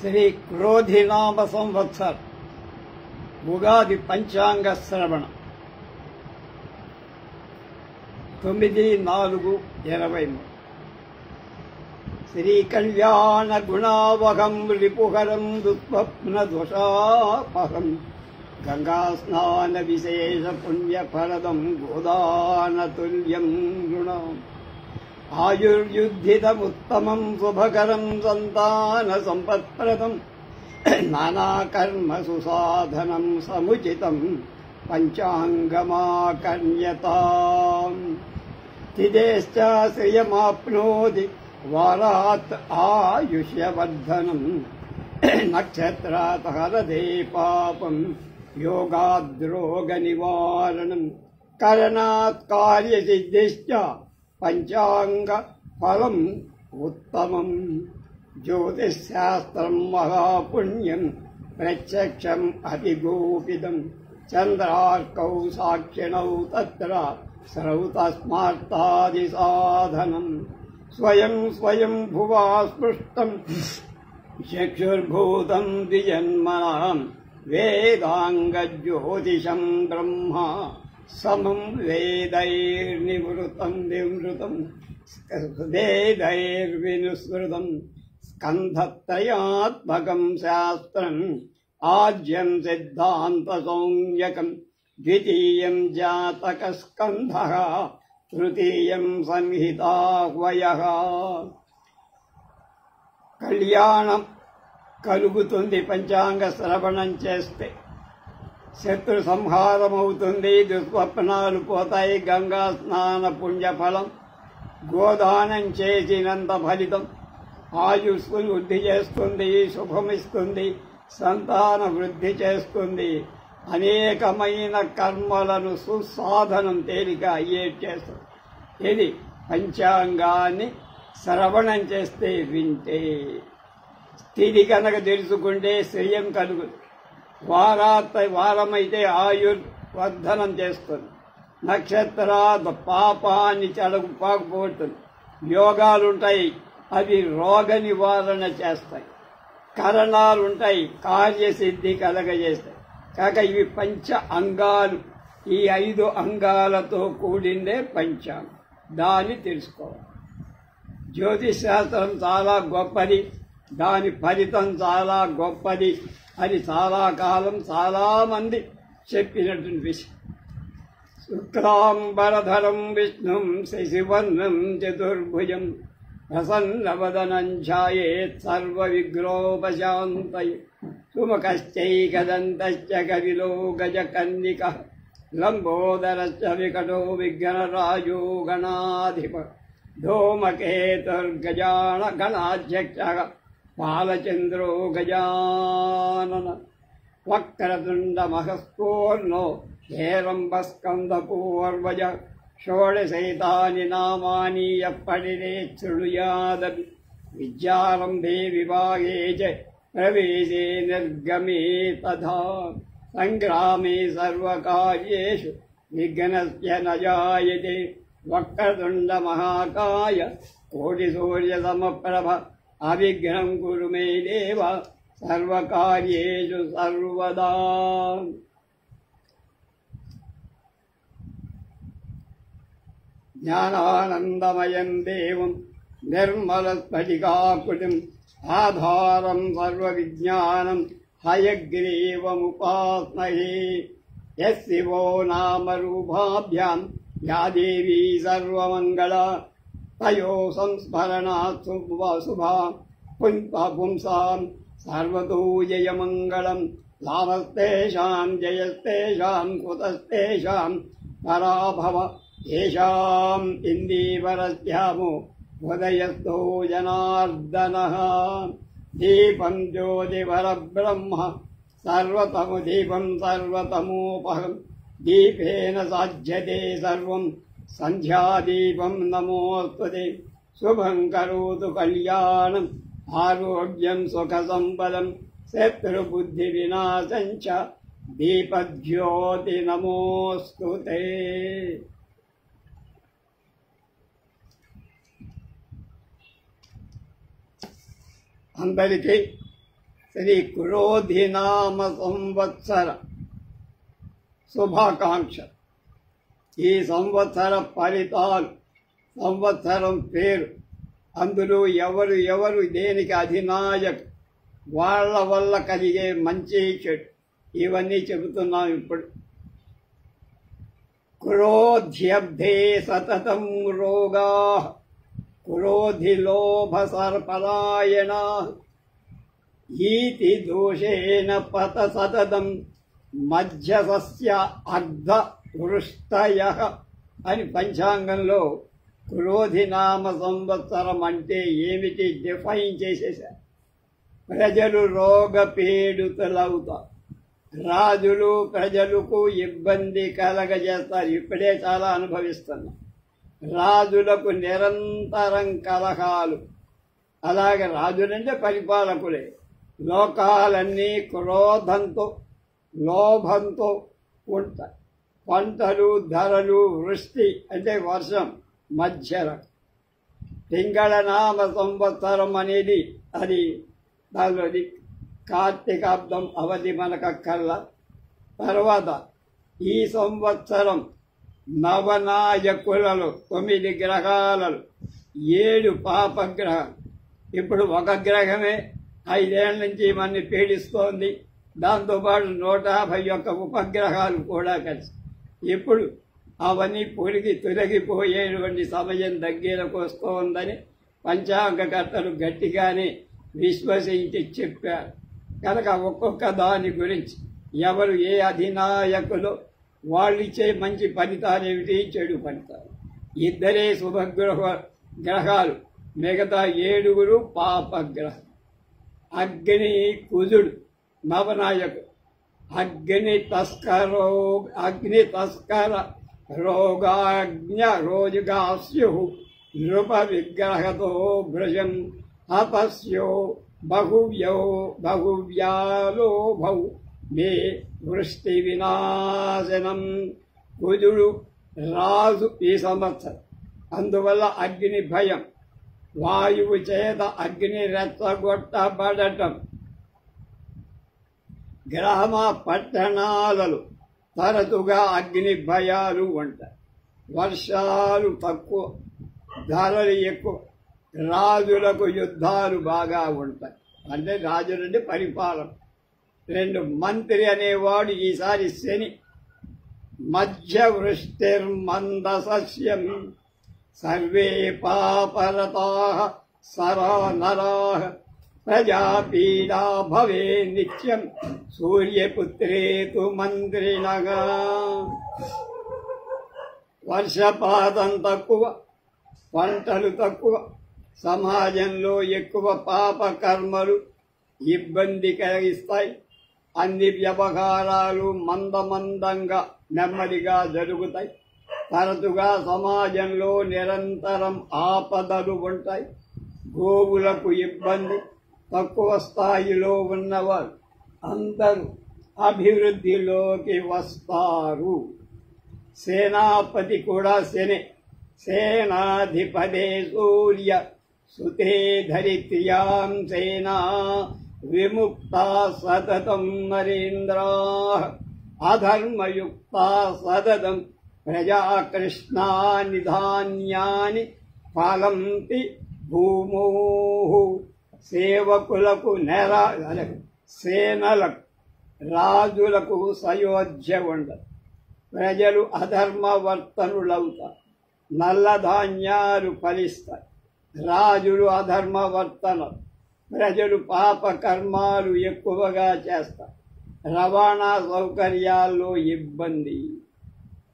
శ్రీ క్రోధినామ సంవత్సర్ ఉగాది పంచాంగ శ్రవణ 9/4/23 శ్రీ కళ్యాణ గుణావహం రిపుహరం దుస్వప్న దోషాపహం గంగా స్నాన విశేష పుణ్యఫలదం గోదానతుల్యం గుణం ఆయుర్యుద్ధితముత్తమం శుభకరం సంతాన సంపత్ప్రదం నానాకర్మసు సాధనం సముచితం పంచాంగమాకర్ణ్యతాం తిదేశ్చ శ్రియమాప్నోతి వారాత్ ఆయుష్యవర్ధనం నక్షత్రాత్ హరదే పాపం యోగాద్రోగ నివారణం కరణాత్ కార్యసిద్ధిశ్చ పంచాంగ ఫలం ఉత్తమం జ్యోతిశాస్త్రం మహాపుణ్యం ప్రత్యక్షం అతిగోపితం చంద్రార్కౌ సాక్షిణౌ తత్ర శ్రౌతస్మార్తాది సాధనం స్వయం స్వయం భువా స్పృష్టం చక్షుర్భూతం ద్విజన్మనాం వేదాంగజ్యోతిషం బ్రహ్మ సమం వేదైర్నివృతం వివృతం వేదైర్వినుసృతం స్కంధత్రయాత్మకం శాస్త్రం ఆద్యం సిద్ధాంత సంజ్ఞకం ద్వితీయం జాతక స్కంధః తృతీయం సంహితాహ్వయః. కళ్యాణం కలుగుతుంది పంచాంగ శ్రవణం చేస్తే, శత్రు సంహారమవుతుంది, దుస్వప్నాలు పోతాయి, గంగా స్నాన పుణ్యఫలం, గోదానం చేసినంత ఫలితం, ఆయుష్ను వృద్ధి చేస్తుంది, శుభమిస్తుంది, సంతాన వృద్ధి చేస్తుంది, అనేకమైన కర్మలను సుసాధనం తేలిక అయ్యేట్ చేస్తుంది. ఇది పంచాంగాన్ని శ్రవణం చేస్తే, వింటే, స్థితి కనుక తెలుసుకుంటే శ్రేయం కలుగుతుంది. వారమైతే ఆయుర్వర్ధనం చేస్తుంది, నక్షత్రాత్ పాపాన్ని పాకపోతుంది, యోగాలుంటాయి, అవి రోగ నివారణ చేస్తాయి, కరణాలుంటాయి, కార్యసిద్ధి కలగజేస్తాయి. కాక ఇవి పంచ అంగాలు, ఈ 5 అంగాలతో కూడిందే పంచాంగం. దాన్ని తెలుసుకోవాలి. జ్యోతిష్ శాస్త్రం చాలా గొప్పది, దాని ఫలితం చాలా గొప్పది అని చాలా కాలం చాలా మంది చెప్పినటువంటి విషయం. శుక్లాంబరధరం విష్ణుం శశివర్ణం చతుర్భుజం ప్రసన్నవదనం ఛాయేత్ సర్వ విఘ్నోపశాంతయే సుముఖశ్చైకదంతశ్చ కవిలో గజకన్నికః లంబోదరశ్చ వికటో విఘ్నరాజో గణాధిప ధూమకేతుర్గజాన గణాధ్యక్షః బాలచంద్రో గజానన వక్రతుండమహస్ఫూర్ణో హేరంబస్కందపూర్వజ షోడశైతాని నామాని యప్పటిరే శృణుయాదపి విద్యారంభే విభాగే చ ప్రవేశే నిర్గమే తథా సంగ్రామే సర్వకార్యేషు విఘ్నస్య న జాయతే వక్రతుండ మహాకాయ కోటి సూర్య సమప్రభ అవిఘ్నం కురు మే దేవ సర్వకార్యేషు సర్వదా. జ్ఞానానందమయం దేవం నిర్మలస్ఫటికాకృతిం ఆధారం సర్వవిజ్ఞానం హయగ్రీవముపాస్మహే. యశివో నామరూపాభ్యాం యా దేవీ సర్వమంగళ తయో సంస్మరణాత్ శుభా పుంసాం సర్వతో జయమంగళం. లాభస్తేషాం జయస్తేషాం కుతస్తేషాం పరాభవ ఏషాం ఇందీవరస్యామో ఉదయస్థో జనార్దనః. దీపం జ్యోతిపరబ్రహ్మ సర్వతము దీపం సర్వతమోపహం దీపేన సాధ్యతే సర్వం సంధ్యాదీపం నమోస్తుతే. శుభం కరోతు కళ్యాణం ఆరోగ్యం సుఖ సంపదం శత్రుబుద్ధి వినాశం చ దీపజ్యోతి నమోస్తుతే. అందరికీ శ్రీ క్రోధినామ సంవత్సర శుభాకాంక్ష. ఈ సంవత్సర ఫలితాలు, సంవత్సరం పేరు, అందులో ఎవరు దేనికి అధినాయకు, వాళ్ళ వల్ల కలిగే మంచి చెడు, ఇవన్నీ చెబుతున్నాం ఇప్పుడు. క్రోధ్యబ్ధే సతతం రోగా క్రోధి లోభ సర్పరాయణ ఈతి దోషేణ పత సతతం మధ్యసస్య అర్ధ వృష్టయ అని పంచాంగంలో క్రోధినామ సంవత్సరం అంటే ఏమిటి డిఫైన్ చేసేశారు. ప్రజలు రోగపీడితులవుతారు, రాజులు ప్రజలకు ఇబ్బంది కలగజేస్తారు. ఇప్పుడే చాలా అనుభవిస్తున్నాం. రాజులకు నిరంతరం కలహాలు. అలాగే రాజులంటే పరిపాలకులే. లోకాలన్నీ క్రోధంతో లోభంతో ఉంటాయి. పంటలు, ధరలు, వృష్టి అంటే వర్షం మధ్యరం. పింగళనామ సంవత్సరం అనేది అది దానిలోది కార్తీకాబ్దం అవధి మనకక్కర్లా. తర్వాత ఈ సంవత్సరం నవనాయకులలో 9 గ్రహాలలో 7 పాపగ్రహాలు. ఇప్పుడు ఒక గ్రహమే 5 ఏళ్ల నుంచి మనని పీడిస్తోంది. దాంతోపాటు 151 ఉపగ్రహాలు కూడా కలిసి ఇప్పుడు అవన్నీ పొడిగి తొలగిపోయేటువంటి సమయం దగ్గరకు వస్తోందని పంచాంగకర్తలు గట్టిగానే విశ్వసించి చెప్పారు. కనుక ఒక్కొక్క దాని గురించి ఎవరు ఏ అధినాయకులు వాళ్ళు ఇచ్చే మంచి ఫలితాలు ఏమిటి, చెడు ఫలితాలు. ఇద్దరే గ్రహాలు, మిగతా 7 పాపగ్రహం. అగ్ని కుజుడు నవనాయకుడు. అగ్ని తస్కర రోగాజ్ఞ రోజుగాస్యు నృప విగ్రహతో భృజం అపస్యో బహువ్యాలోభౌ మే వృష్టి వినాశనం. కుజుడు రాజు ఈ సంవత్సరం. అందువల్ల అగ్ని భయం, వాయువు చేత అగ్ని రెచ్చగొట్టబడటం. గ్రామ పట్టణాలలో తరచుగా అగ్ని భయాలు ఉంటాయి. వర్షాలు తక్కువ, ధరలు ఎక్కువ. రాజులకు యుద్ధాలు బాగా ఉంటాయి. అంటే రాజులంటే పరిపాలన. 2 మంత్రి అనేవాడు ఈసారి శని. మధ్య వృష్టిర్మంద సస్యం సర్వే పాపరతా సరా నరా ప్రజాపీడా భవే నిత్యం సూర్యపుత్రే తు మంత్రినగా. వర్షపాతం తక్కువ, పంటలు తక్కువ, సమాజంలో ఎక్కువ పాప కర్మలు ఇబ్బంది కలిగిస్తాయి. అన్ని వ్యవహారాలు మందమందంగా నెమ్మదిగా జరుగుతాయి. తరచుగా సమాజంలో నిరంతరం ఆపదలు ఉంటాయి. గోవులకు ఇబ్బంది. తక్కువ స్థాయిలో ఉన్నవారు అందరూ అభివృద్ధిలోకి వస్తారు. సేనాపతి కూడా శని. సేనాధిపదే సూర్య సుతే ధరిత్ర్యాం సేనా విముక్తా సతతం నరేంద్రా అధర్మయుక్తా సతతం ప్రజాకృష్ణా నిధాన్యాని ఫలంతి భూమో. సేవకులకు సేనలకు రాజులకు సయోధ్య ఉండదు. ప్రజలు అధర్మవర్తనులవుతారు. నల్ల ధాన్యాలు ఫలిస్తాయి. రాజులు అధర్మవర్తనులు. ప్రజలు పాప కర్మాలు ఎక్కువగా చేస్తారు. రవాణా సౌకర్యాల్లో ఇబ్బంది.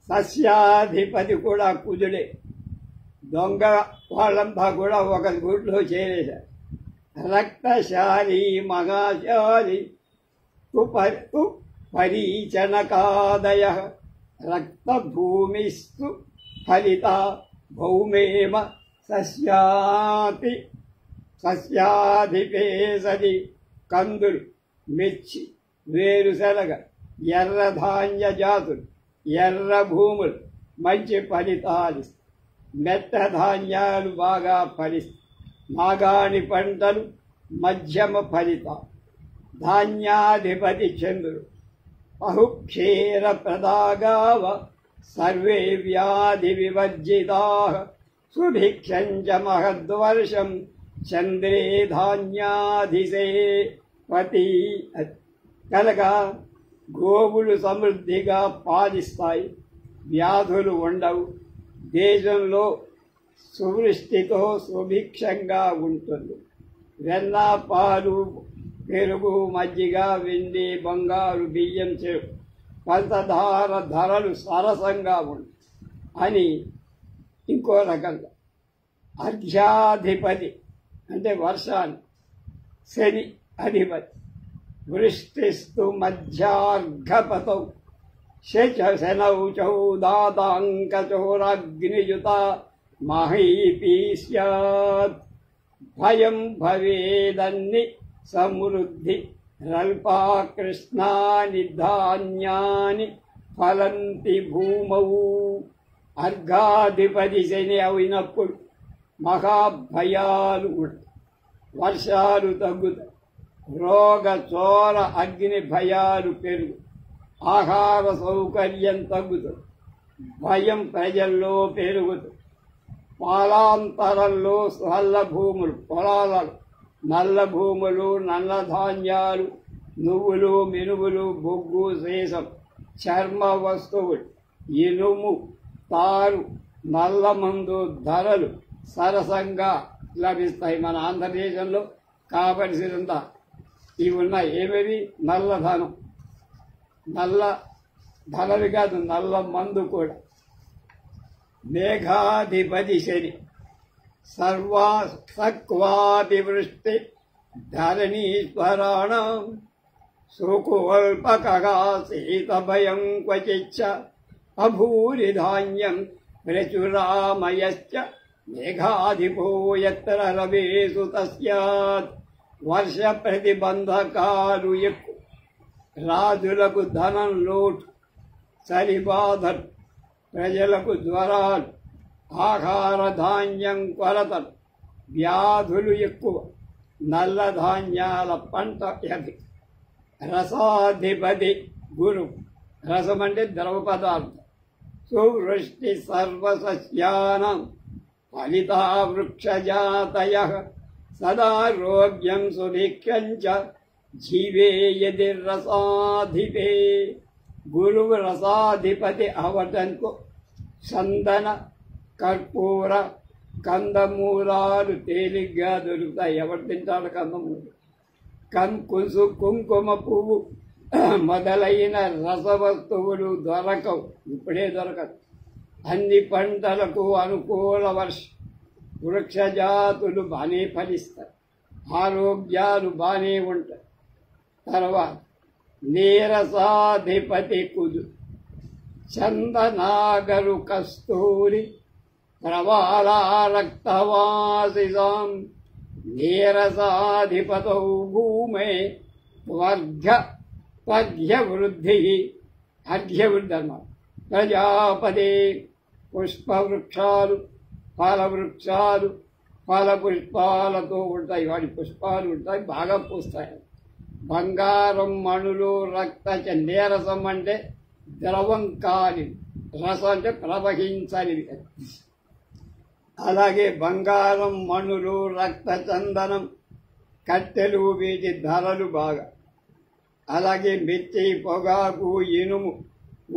సస్యాధిపతి కూడా కుజుడే. దొంగ వాళ్ళంతా కూడా ఒక గూట్లో చేరేశారు. రక్తశాలి మహాశాలి తు పరీచనకాదయ రక్తభూమిస్తు ఫలిత భౌమేమ సస్యాధిపేసది. కందులు, మిర్చి, వేరుశనగ, ఎర్ర ధాన్య జాతులు, ఎర్ర భూములు మంచి ఫలితాలు. మెట్ట ధాన్యాలు బాగా ఫలిస్తాయి. మాగాణి పంటలు మధ్యమ ఫలితాలు. ధాన్యాధిపతి చంద్రుడు. బహుక్షీర ప్రదాగావ సర్వే వ్యాధి వివర్జితా సుభిక్షం చ మహద్వర్షం చంద్రే ధాన్యాధిసేవతి. కనుక గోవులు సమృద్ధిగా పాలిస్తాయి, వ్యాధులు ఉండవు, దేశంలో సువృష్టితో సుభిక్షంగా ఉంటుంది. వెన్న, పాలు, పెరుగు, మజ్జిగ, వెండి, బంగారు, బియ్యం, చెరుకు, పంచదార ధరలు సరసంగా ఉంటాయి అని ఇంకో రకంగా. అర్ఘ్యాధిపతి అంటే వర్షాన్ని, శని అధిపతి. వృష్టిస్తు మధ్యార్ఘపతౌ శనౌ చౌదాతాంకచోరాగ్నియుత మహీపీ స్యాత్. భయం భవేదన్ని సమృద్ధి రల్పా కృష్ణాని ధాన్యాని ఫలంతి భూమౌ. అర్ఘాధిపతి శని అయినప్పుడు మహాభయాలు ఉంటాయి, వర్షాలు తగ్గుతాయి, రోగ చోర అగ్ని భయాలు పెరుగు, ఆహార సౌకర్యం తగ్గుతుంది, భయం ప్రజల్లో పెరుగుతుంది. పాలాంతరంలో నల్ల భూములు, పొలాలలో నల్ల భూములు, నల్ల ధాన్యాలు, నువ్వులు, మినువులు, బొగ్గు, శేషం, చర్మ వస్తువులు, ఇనుము, తారు, నల్ల మందు ధరలు సరసంగా లభిస్తాయి. మన ఆంధ్రదేశంలో కావలసినంత ఇవి ఉన్నాయి. ఏమేవి? నల్లధనం, నల్ల ధనలు కాదు, నల్ల మందు కూడా. మేఘాధిపతి శని సర్వాసక్వాభివృష్టి ధరణీశ్వరాణం సుకోల్పకగా శీతభయం క్వచిచ్చ అభూరి ధాన్యం ప్రచురామయశ్చ మేఘాధిపో యత్ర రవేషు తస్యాత్. వర్ష ప్రతిబంధకాలు ఎక్కువ, రాజులకు ధనం లోటు, చలిబాధలు, ప్రజలకు జ్వరాలు, ఆహార ధాన్యం కొరతలు, వ్యాధులు ఎక్కువ, నల్ల ధాన్యాల పంట అధిక. రసాధిపతి గురు, రసం అంటే ద్రవ పదార్థం. సువృష్టి సర్వసస్యానాం ఫలితా వృక్షజాతయ సదారోగ్యం సుభిక్షం చ జీవేయది రసాధిపే. గురువు రసాధిపతి అవటంతో చందన, కర్పూర, కందమూలాలు తేలిగ్గా దొరుకుతాయి. ఎవరు తింటారు కందమూలు? కుంకుమ పువ్వు మొదలైన రసవస్తువులు దొరకవు, ఇప్పుడే దొరకదు. అన్ని పంటలకు అనుకూల వర్షం, వృక్షజాతులు బాగానే ఫలిస్తాయి, ఆరోగ్యాలు బాగానే ఉంటాయి. తర్వాత నీరసాధిపతి కుజు చందనాగరు కస్తూరి ప్రవాళా రక్తవాసిసాం. నీరసాధిపతౌ భూమే త్వర్ఘ్యవృద్ధి, అర్ఘ్యవృద్ధి అన్నమాట. ప్రజాపదే పుష్పవృక్షాలు, ఫలవృక్షాలు, ఫల పుష్పాలతో ఉంటాయి, వాటి పుష్పాలు ఉంటాయి, బాగా పూస్తాయి. బంగారం, మణులు, రక్త. నీరసం అంటే ద్రవం కాని, రసం అంటే ప్రవహించనిది. అలాగే బంగారం, మణులు, రక్త చందనం, కట్టెలు, వీటి ధరలు బాగా. అలాగే మిర్చి, పొగాకు, ఇనుము,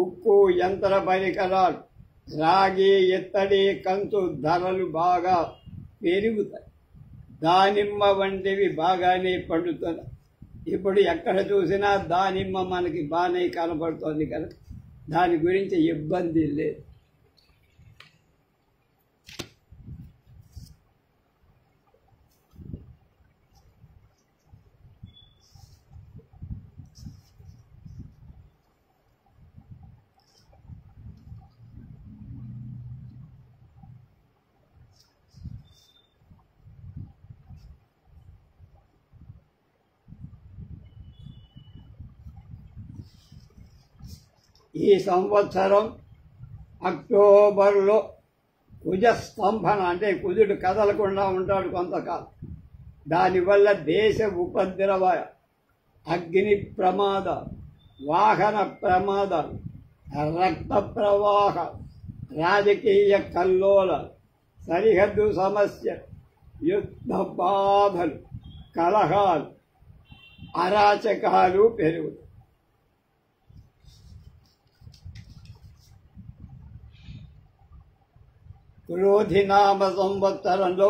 ఉక్కు, యంత్ర పరికరాలు, రాగి, ఇత్తడి, కంచు ధరలు బాగా పెరుగుతాయి. దానిమ్మ వంటివి బాగానే పండుతున్నాయి. ఇప్పుడు ఎక్కడ చూసినా దానిమ్మ మనకి బాగానే కనపడుతోంది కదా, దాని గురించి ఇబ్బంది లేదు. ఈ సంవత్సరం అక్టోబర్లో కుజస్తంభన అంటే కుజుడు కదలకుండా ఉంటాడు కొంతకాలం. దానివల్ల దేశ ఉపద్రవ అగ్ని ప్రమాదాలు, వాహన ప్రమాదాలు, రక్త ప్రవాహ, రాజకీయ కల్లోలాలు, సరిహద్దు సమస్య, యుద్ధ బాధలు, కలహాలు, అరాచకాలు పెరుగుతాయి. క్రోధినామ సంవత్సరంలో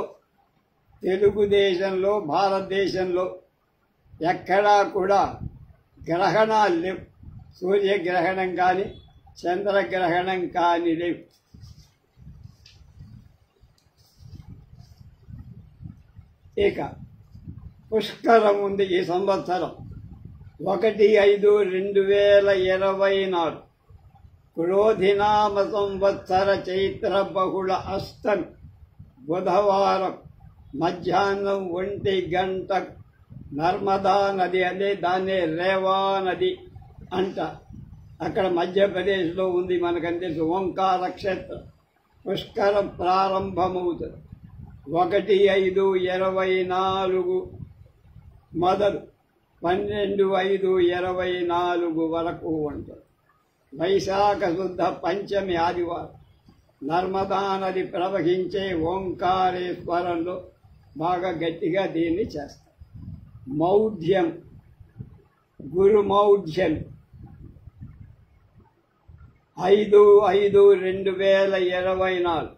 తెలుగుదేశంలో, భారతదేశంలో ఎక్కడా కూడా గ్రహణాలు లేవు. సూర్యగ్రహణం కానీ చంద్రగ్రహణం కానీ లేవు. ఇక పుష్కరం ఉంది ఈ సంవత్సరం. 1/5/2024 క్రోధినామ సంవత్సర చైత్ర బహుళ అష్టమి బుధవారం మధ్యాహ్నం 1 గంట నర్మదా నది, అదే దాన్నే రేవా నది అంట. అక్కడ మధ్యప్రదేశ్లో ఉంది, మనకంటే ఓంకార క్షేత్రం. పుష్కరం ప్రారంభమవుతుంది 1/5/24 మొదలు 12/5/24 వరకు ఉంటుంది. వైశాఖ శుద్ధ పంచమి ఆదివారం నర్మదా నది ప్రవహించే ఓంకారేశ్వరంలో బాగా గట్టిగా దీన్ని చేస్తారు. మౌఢ్యం, గురుమౌఢ్యం 5/5/2024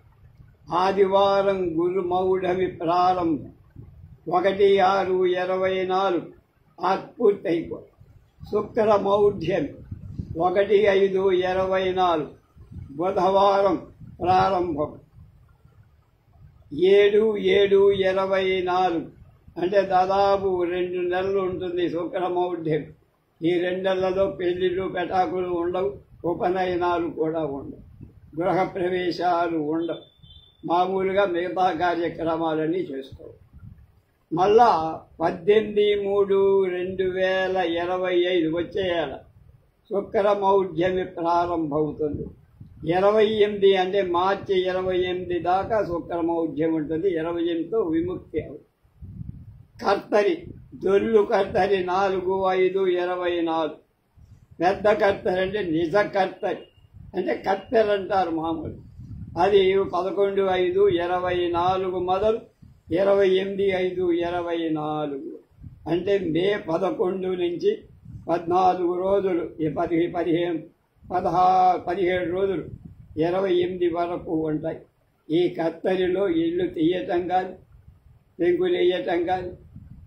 ఆదివారం గురుమౌఢమి ప్రారంభం. 1/6/24 పూర్తయిపోయి. శుక్రమౌఢ్యం 1/5/24 బుధవారం ప్రారంభం. 7/7/24 అంటే దాదాపు 2 నెలలు ఉంటుంది శుక్రమౌఢ్యం. ఈ 2 నెలలలో పెళ్లిళ్ళు పెటాకులు ఉండవు, ఉపనయనాలు కూడా ఉండవు, గృహ ప్రవేశాలు ఉండవు. మామూలుగా మిగతా కార్యక్రమాలన్నీ చేసుకోవాలి. మళ్ళా 18/3/2025 వచ్చేయాల శుక్రమౌఢ్యమి ప్రారంభమవుతుంది. 28 అంటే మార్చి 28 దాకా శుక్రమౌఢ్యం ఉంటుంది. 28తో విముక్తి అవుతుంది. కర్తరి, దొల్లు కర్తరి 4/5/24. పెద్ద కర్తరి అంటే నిజ కర్తరి, అంటే కత్తెర అంటారు మామూలు. అది 11/5/24 మొదలు 28/5/24 అంటే మే 11 నుంచి 14 రోజులు, 17 రోజులు 28 వరకు ఉంటాయి. ఈ కత్తరిలో ఇల్లు తీయటం కానీ, పెంకులు వేయటం కానీ,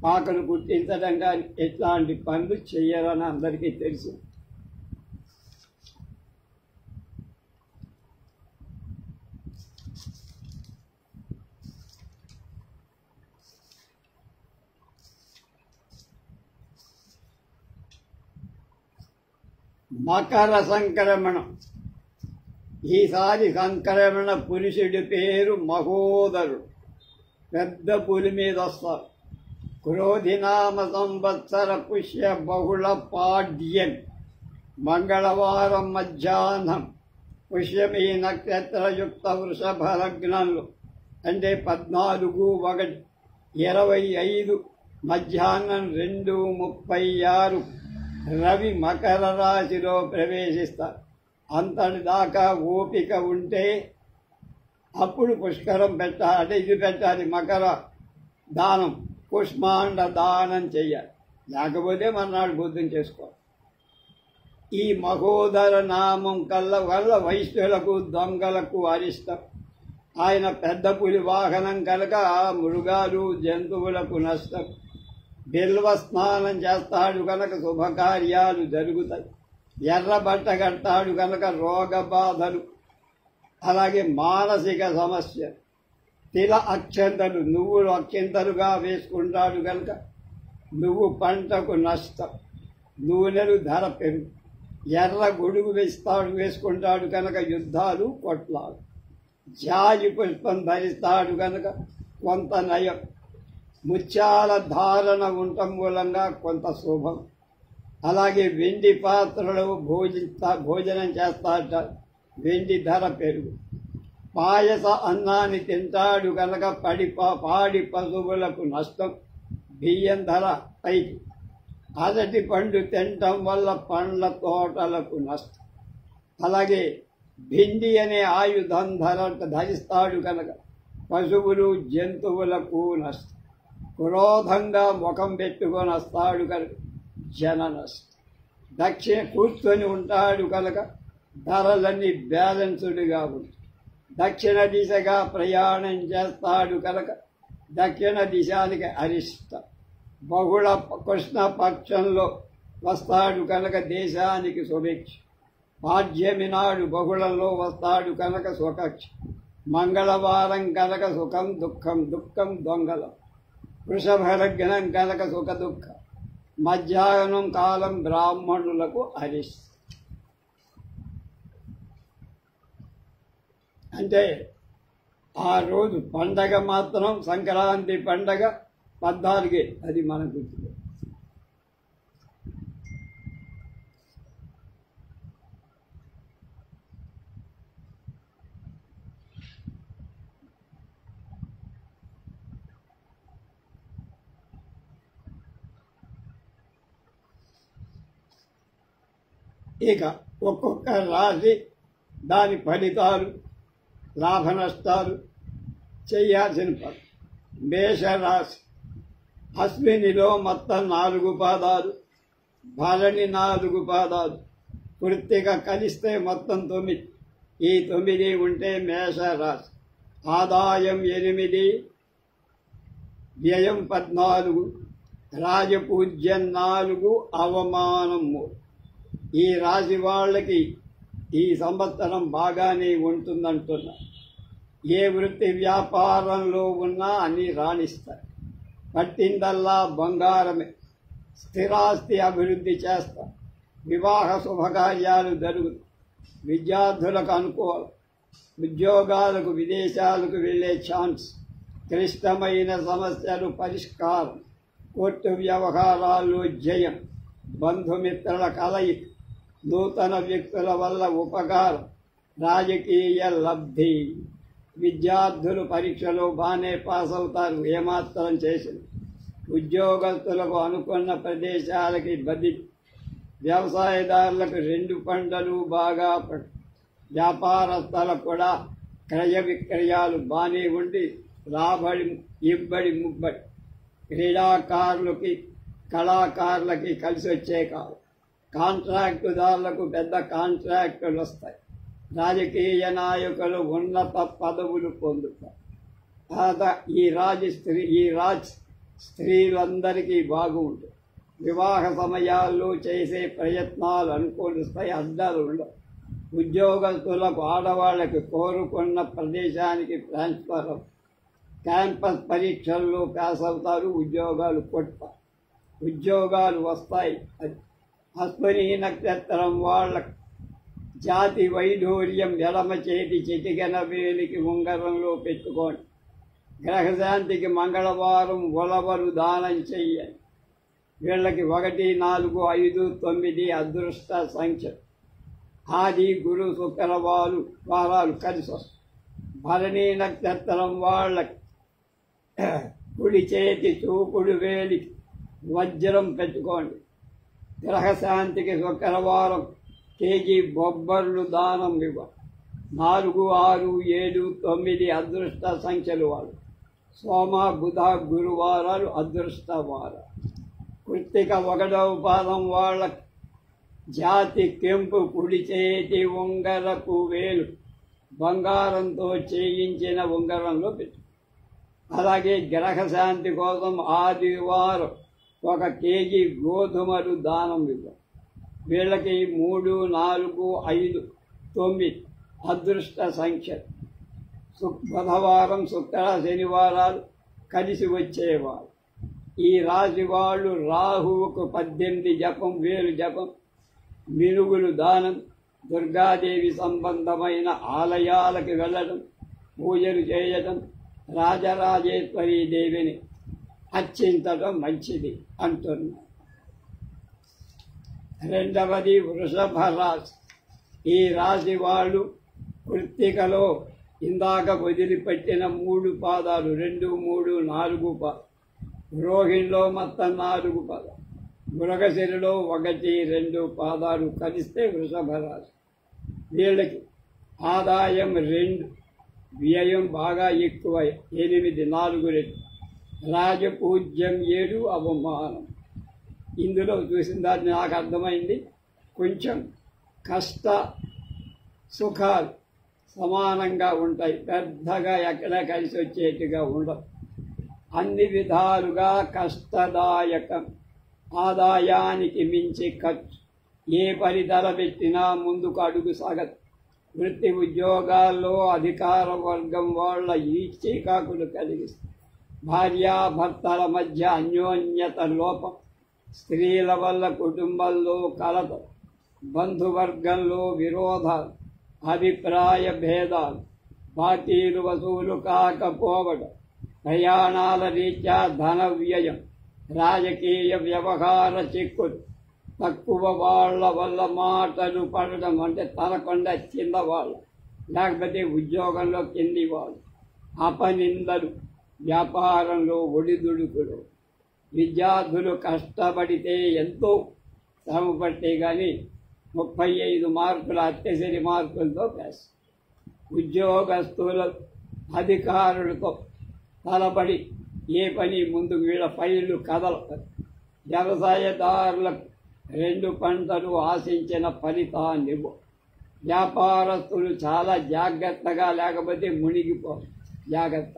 పాకలు కుట్టించడం కానీ ఎట్లాంటి పనులు చెయ్యాలని అందరికీ తెలుసు. మకర సంక్రమణం. ఈసారి సంక్రమణ పురుషుడి పేరు మహోదరుడు. పెద్ద పులి మీద వస్తారు. క్రోధినామ సంవత్సర పుష్య బహుళ పాడ్యం మంగళవారం మధ్యాహ్నం పుష్యమీ నక్షత్రయుక్త వృషభ లగ్నంలో అంటే 14/1/25 మధ్యాహ్నం 2:36 రవి మకర రాశిలో ప్రవేశిస్తారు. అంతటి దాకా ఓపిక ఉంటే అప్పుడు పుష్కరం పెట్టాలి. అంటే ఇది పెట్టాలి, మకర దానం, కుష్మాండ దానం చెయ్యాలి. లేకపోతే మర్నాడు బుద్ధం చేసుకోవాలి. ఈ మహోదర నామం వల్ల వైశ్యులకు, దొంగలకు అరిష్టం. ఆయన పెద్ద పులి వాహనం కనుక మృగాలు, జంతువులకు నష్టం. బిల్వ స్నానం చేస్తాడు కనుక శుభకార్యాలు జరుగుతాయి. ఎర్ర బట్ట కడతాడు కనుక రోగ బాధలు, అలాగే మానసిక సమస్య. తిల అక్షంతలు, నువ్వులు అక్షంతలుగా వేసుకుంటాడు కనుక నువ్వు పంటకు నష్టం. నూనెలు ధర పెరుగు. ఎర్ర గొడుగు వేసుకుంటాడు కనుక యుద్ధాలు, కొట్లాలు. జాజి పుష్పం ధరిస్తాడు కనుక కొంత నయం. ముత్యాల ధారణ ఉండటం మూలంగా కొంత శుభం. అలాగే వెండి పాత్రలో భోజనం చేస్తాడట, వెండి ధర పెరుగు. పాయస అన్నాన్ని తింటాడు కనుక పాడి పశువులకు నష్టం, బియ్యం ధర పైకి. అరటి పండు తినటం వల్ల పండ్ల తోటలకు నష్టం. అలాగే భిండి అనే ఆయుధం ధరిస్తాడు కనుక పశువులు జంతువులకు నష్టం. క్రోధంగా ముఖం పెట్టుకొని వస్తాడు కనుక జన నష్టం. దక్షిణ కూర్చొని ఉంటాడు కనుక ధరలన్నీ బ్యాలెన్స్డ్గా ఉంటాయి. దక్షిణ దిశగా ప్రయాణం చేస్తాడు కనుక దక్షిణ దిశానికి అరిష్టం. బహుళ కృష్ణ పక్షంలో వస్తాడు కనుక దేశానికి శుభేక్ష. పాడ్యమి నాడు బహుళంలో వస్తాడు కనుక సుఖక్ష. మంగళవారం కనుక సుఖం దుఃఖం, దుఃఖం దొంగలం. వృషభ లగ్నం కనుక సుఖ దుఃఖం. మధ్యాహ్నం కాలం బ్రాహ్మణులకు అరిష్టం. అంటే ఆ రోజు పండగ మాత్రం సంక్రాంతి పండగ 14 అది మనకు. ఇక ఒక్కొక్క రాశి దాని ఫలితాలు, లాభ నష్టాలు చేయాల్సిన పని. మేషరాశి అశ్వినిలో మొత్తం 4 పాదాలు, భరణి 4 పాదాలు, కృత్తిక కలిస్తే మొత్తం 9. ఈ 9 ఉంటే మేషరాశి. ఆదాయం 8, వ్యయం 14, రాజపూజ్యం 4, అవమానం 3. ఈ రాశి వాళ్ళకి ఈ సంవత్సరం బాగానే ఉంటుందంటున్నా. ఏ వృత్తి వ్యాపారంలో ఉన్నా అన్నీ రాణిస్తారు. పట్టిందల్లా బంగారమే. స్థిరాస్తి అభివృద్ధి చేస్తారు. వివాహ శుభకార్యాలు జరుగుతాయి. విద్యార్థులకు అనుకూలం. ఉద్యోగాలకు విదేశాలకు వెళ్ళే ఛాన్స్. క్లిష్టమైన సమస్యలు పరిష్కారం. కోర్టు వ్యవహారాల్లో జయం. బంధుమిత్రుల కలయిక. నూతన వ్యక్తుల వల్ల ఉపకారం. రాజకీయ లబ్ధి. విద్యార్థులు పరీక్షలో బాగానే పాస్ అవుతారు ఏమాత్రం చేసింది. ఉద్యోగస్తులకు అనుకున్న ప్రదేశాలకి బదిలీ. వ్యవసాయదారులకు 2 పంటలు బాగా వ్యాపారస్తులకు కూడా క్రయ విక్రయాలు బాగానే ఉండి రాబడి ఇబ్బడి ముబ్బడి. క్రీడాకారులకి కళాకారులకి కలిసి వచ్చే కాదు. కాంట్రాక్టుదారులకు పెద్ద కాంట్రాక్టులు వస్తాయి. రాజకీయ నాయకులు ఉన్నత పదవులు పొందుతారు. ఈ రాజ్ స్త్రీలందరికీ బాగుంటుంది. వివాహ సమయాల్లో చేసే ప్రయత్నాలు అనుకూలిస్తాయి. అడ్డాలు ఉండవు. ఉద్యోగస్తులకు ఆడవాళ్ళకి కోరుకున్న ప్రదేశానికి ట్రాన్స్ఫర్. క్యాంపస్ పరీక్షల్లో పాస్ అవుతారు. ఉద్యోగాలు కొడతారు. ఉద్యోగాలు వస్తాయి. అశ్విని నక్షత్రం వాళ్ళ జాతి వైఢూర్యం. ఎడమ చేతి చిటికెన వేలికి ఉంగరంలో పెట్టుకోండి. గ్రహశాంతికి మంగళవారం ఉలవలు దానం చెయ్యండి. వీళ్ళకి 1, 4, 5, 9 అదృష్ట సంఖ్య. ఆది గురు శుక్రవారాలు కలిసి వస్తాయి. భరణి నక్షత్రం వాళ్ళకి కుడి చేతి చూపుడు వేలికి వజ్రం పెట్టుకోండి. గ్రహశాంతికి శుక్రవారం కేజీ బొబ్బర్లు దానం ఇవ్వండి. 4, 6, 7, 9 అదృష్ట సంఖ్యలు వాళ్ళు. సోమ బుధ గురువారాలు అదృష్ట వారాలు. కృత్తిక 1వ పాదం వాళ్ళ జాతి కెంపు. కుడి చేతి ఉంగరపు వేలు బంగారంతో చేయించిన ఉంగరంలో పెట్టు. అలాగే గ్రహశాంతి కోసం ఆదివారం 1 కేజీ గోధుమలు దానం ఇవ్వండి. వీళ్ళకి 3, 4, 5, 9 అదృష్ట సంఖ్య. బుధవారం శుక్ర శనివారాలు కలిసి వచ్చేవారు. ఈ రాశి వాళ్ళు రాహువుకు 18 జపం, 1000 జపం, మినుగులు దానం, దుర్గాదేవి సంబంధమైన ఆలయాలకు వెళ్ళడం, పూజలు చేయడం, రాజరాజేశ్వరీ దేవిని అర్చించడం మంచిది అంటున్నారు. 2వది వృషభ రాశి. ఈ రాశి వాళ్ళు కృత్తికలో ఇందాక వదిలిపెట్టిన 3 పాదాలు, 2, 3, 4 పాదాలు. రోహిణిలో మొత్తం 4 పాదాలు. మృగశిరలో 1, 2 పాదాలు కలిస్తే వృషభ రాశి. వీళ్ళకి ఆదాయం 2, వ్యయం బాగా ఎక్కువ 8, 4 రెట్లు. రాజపూజ్యం 7, అవమానం. ఇందులో చూసిన దాన్ని నాకు అర్థమైంది, కొంచెం కష్ట సుఖాలు సమానంగా ఉంటాయి, పెద్దగా ఎక్కడ కలిసి వచ్చేట్టుగా ఉండవు. అన్ని విధాలుగా కష్టదాయకం. ఆదాయానికి మించి ఖర్చు. ఏ పని తలపెట్టినా ముందుకు అడుగు సాగదు. వృత్తి ఉద్యోగాల్లో అధికార వర్గం వాళ్ళ ఈ చీకాకులు కలిగిస్తుంది. భార్యాభర్తల మధ్య అన్యోన్యత లోపం. స్త్రీల వల్ల కుటుంబంలో కలత. బంధువర్గంలో విరోధాలు, అభిప్రాయ భేదాలు, బాకీలు వసూలు కాకపోవడం, ప్రయాణాల రీత్యా ధన వ్యయం, రాజకీయ వ్యవహార చిక్కులు, తక్కువ వాళ్ళ వల్ల మాటలు పడడం, అంటే తనకొండ కింద వాళ్ళు, లేకపోతే ఉద్యోగంలో కింది వాళ్ళు, అపనిందలు, వ్యాపారంలో ఒడిదుడుకులు. విద్యార్థులు కష్టపడితే ఎంతో శ్రమపట్టే కానీ 35 మార్కుల అత్యసరి మార్కులతో పాస్. ఉద్యోగస్తుల అధికారులతో తలబడి ఏ పని ముందుకు వీళ్ళ ఫైళ్లు కదలదు. వ్యవసాయదారులకు 2 పంటలు ఆశించిన ఫలితాన్నివ్వు. వ్యాపారస్తులు చాలా జాగ్రత్తగా, లేకపోతే మునిగిపోరు. జాగ్రత్త.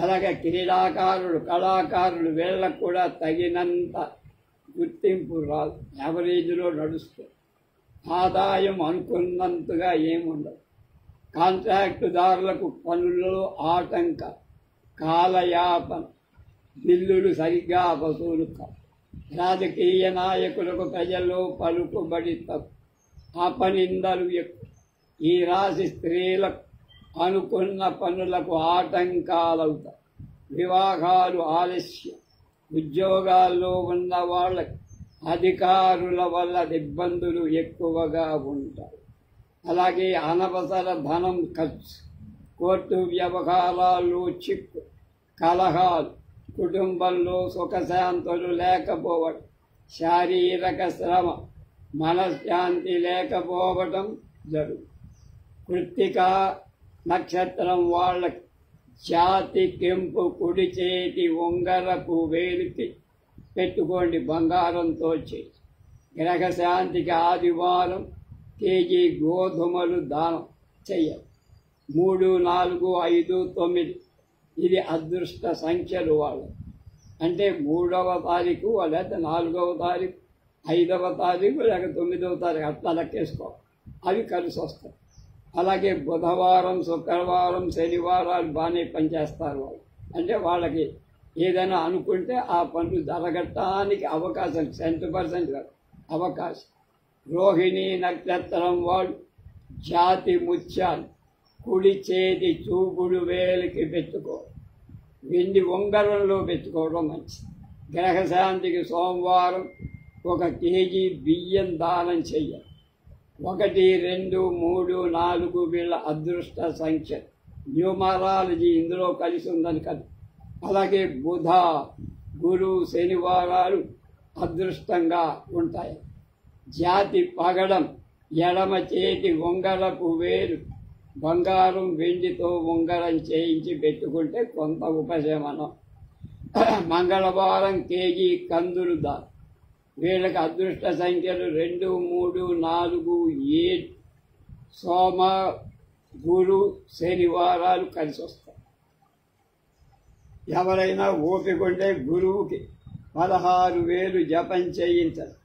అలాగే క్రీడాకారులు, కళాకారులు, వీళ్ళకు కూడా తగినంత గుర్తింపు రాదు, యావరేజ్లో నడుస్తుంది. ఆదాయం అనుకున్నంతగా ఏముండదు. కాంట్రాక్టుదారులకు పనులలో ఆటంక, కాలయాపన, బిల్లులు సరిగ్గా వసూలు కావు. రాజకీయ నాయకులకు ప్రజల్లో పలుకుబడి తక్కువ, అపనిందలు ఎక్కువ. ఈ రాశి స్త్రీలకు అనుకున్న పనులకు ఆటంకాలవుతాయి. వివాహాలు ఆలస్యం. ఉద్యోగాల్లో ఉన్న వాళ్ళకి అధికారుల వల్ల ఇబ్బందులు ఎక్కువగా ఉంటాయి. అలాగే అనవసర ధనం ఖర్చు, కోర్టు వ్యవహారాలు చిక్కు, కలహాలు, కుటుంబంలో సుఖశాంతులు లేకపోవడం, శారీరక శ్రమ, మనశ్శాంతి లేకపోవడం జరుగు. కృత్తిక నక్షత్రం వాళ్ళకి ఛాతి కెంపు, కుడి చేతి ఉంగరపు వేలికి పెట్టుకోండి, బంగారంతో చేసి. గ్రహశాంతికి ఆదివారం కేజీ గోధుమలు దానం చెయ్యాలి. 3, 4, 5, 9 ఇది అదృష్ట సంఖ్యలు వాళ్ళు. అంటే 3వ తారీఖు లేదా 4వ తారీఖు, 5వ తారీఖు లేక 9వ తారీఖు అట్లా లెక్కేసుకోవాలి. అవి కలిసి వస్తాయి. అలాగే బుధవారం, శుక్రవారం, శనివారాలు బాగానే పనిచేస్తారు వాళ్ళు. అంటే వాళ్ళకి ఏదైనా అనుకుంటే ఆ పనులు జరగటానికి అవకాశం 100% అవకాశం. రోహిణి నక్షత్రం వాళ్ళు జాతి ముత్యాలు కుడి చేతి చూపుడు వేలికి పెట్టుకోవడం, వెండి ఉంగరంలో పెట్టుకోవడం మంచిది. గ్రహశాంతికి సోమవారం 1 కేజీ బియ్యం దానం చెయ్యాలి. 1, 2, 3, 4 వీళ్ళ అదృష్ట సంఖ్య. న్యూమరాలజీ ఇందులో కలిసి ఉందని కదా. అలాగే బుధ, గురు, శనివారాలు అదృష్టంగా ఉంటాయి. జాతి పగడం, ఎడమ చేతి ఉంగరపు వేలు బంగారం, వెండితో ఉంగరం చేయించి పెట్టుకుంటే కొంత ఉపశమనం. మంగళవారం కేజీ కందులు దానం. వీళ్ళకి అదృష్ట సంఖ్యలు 2, 3, 4, 7. సోమ, గురు, శనివారాలు కలిసి వస్తాయి. ఎవరైనా ఓపిక ఉంటే గురువుకి 16,000 జపం చేయించాలి.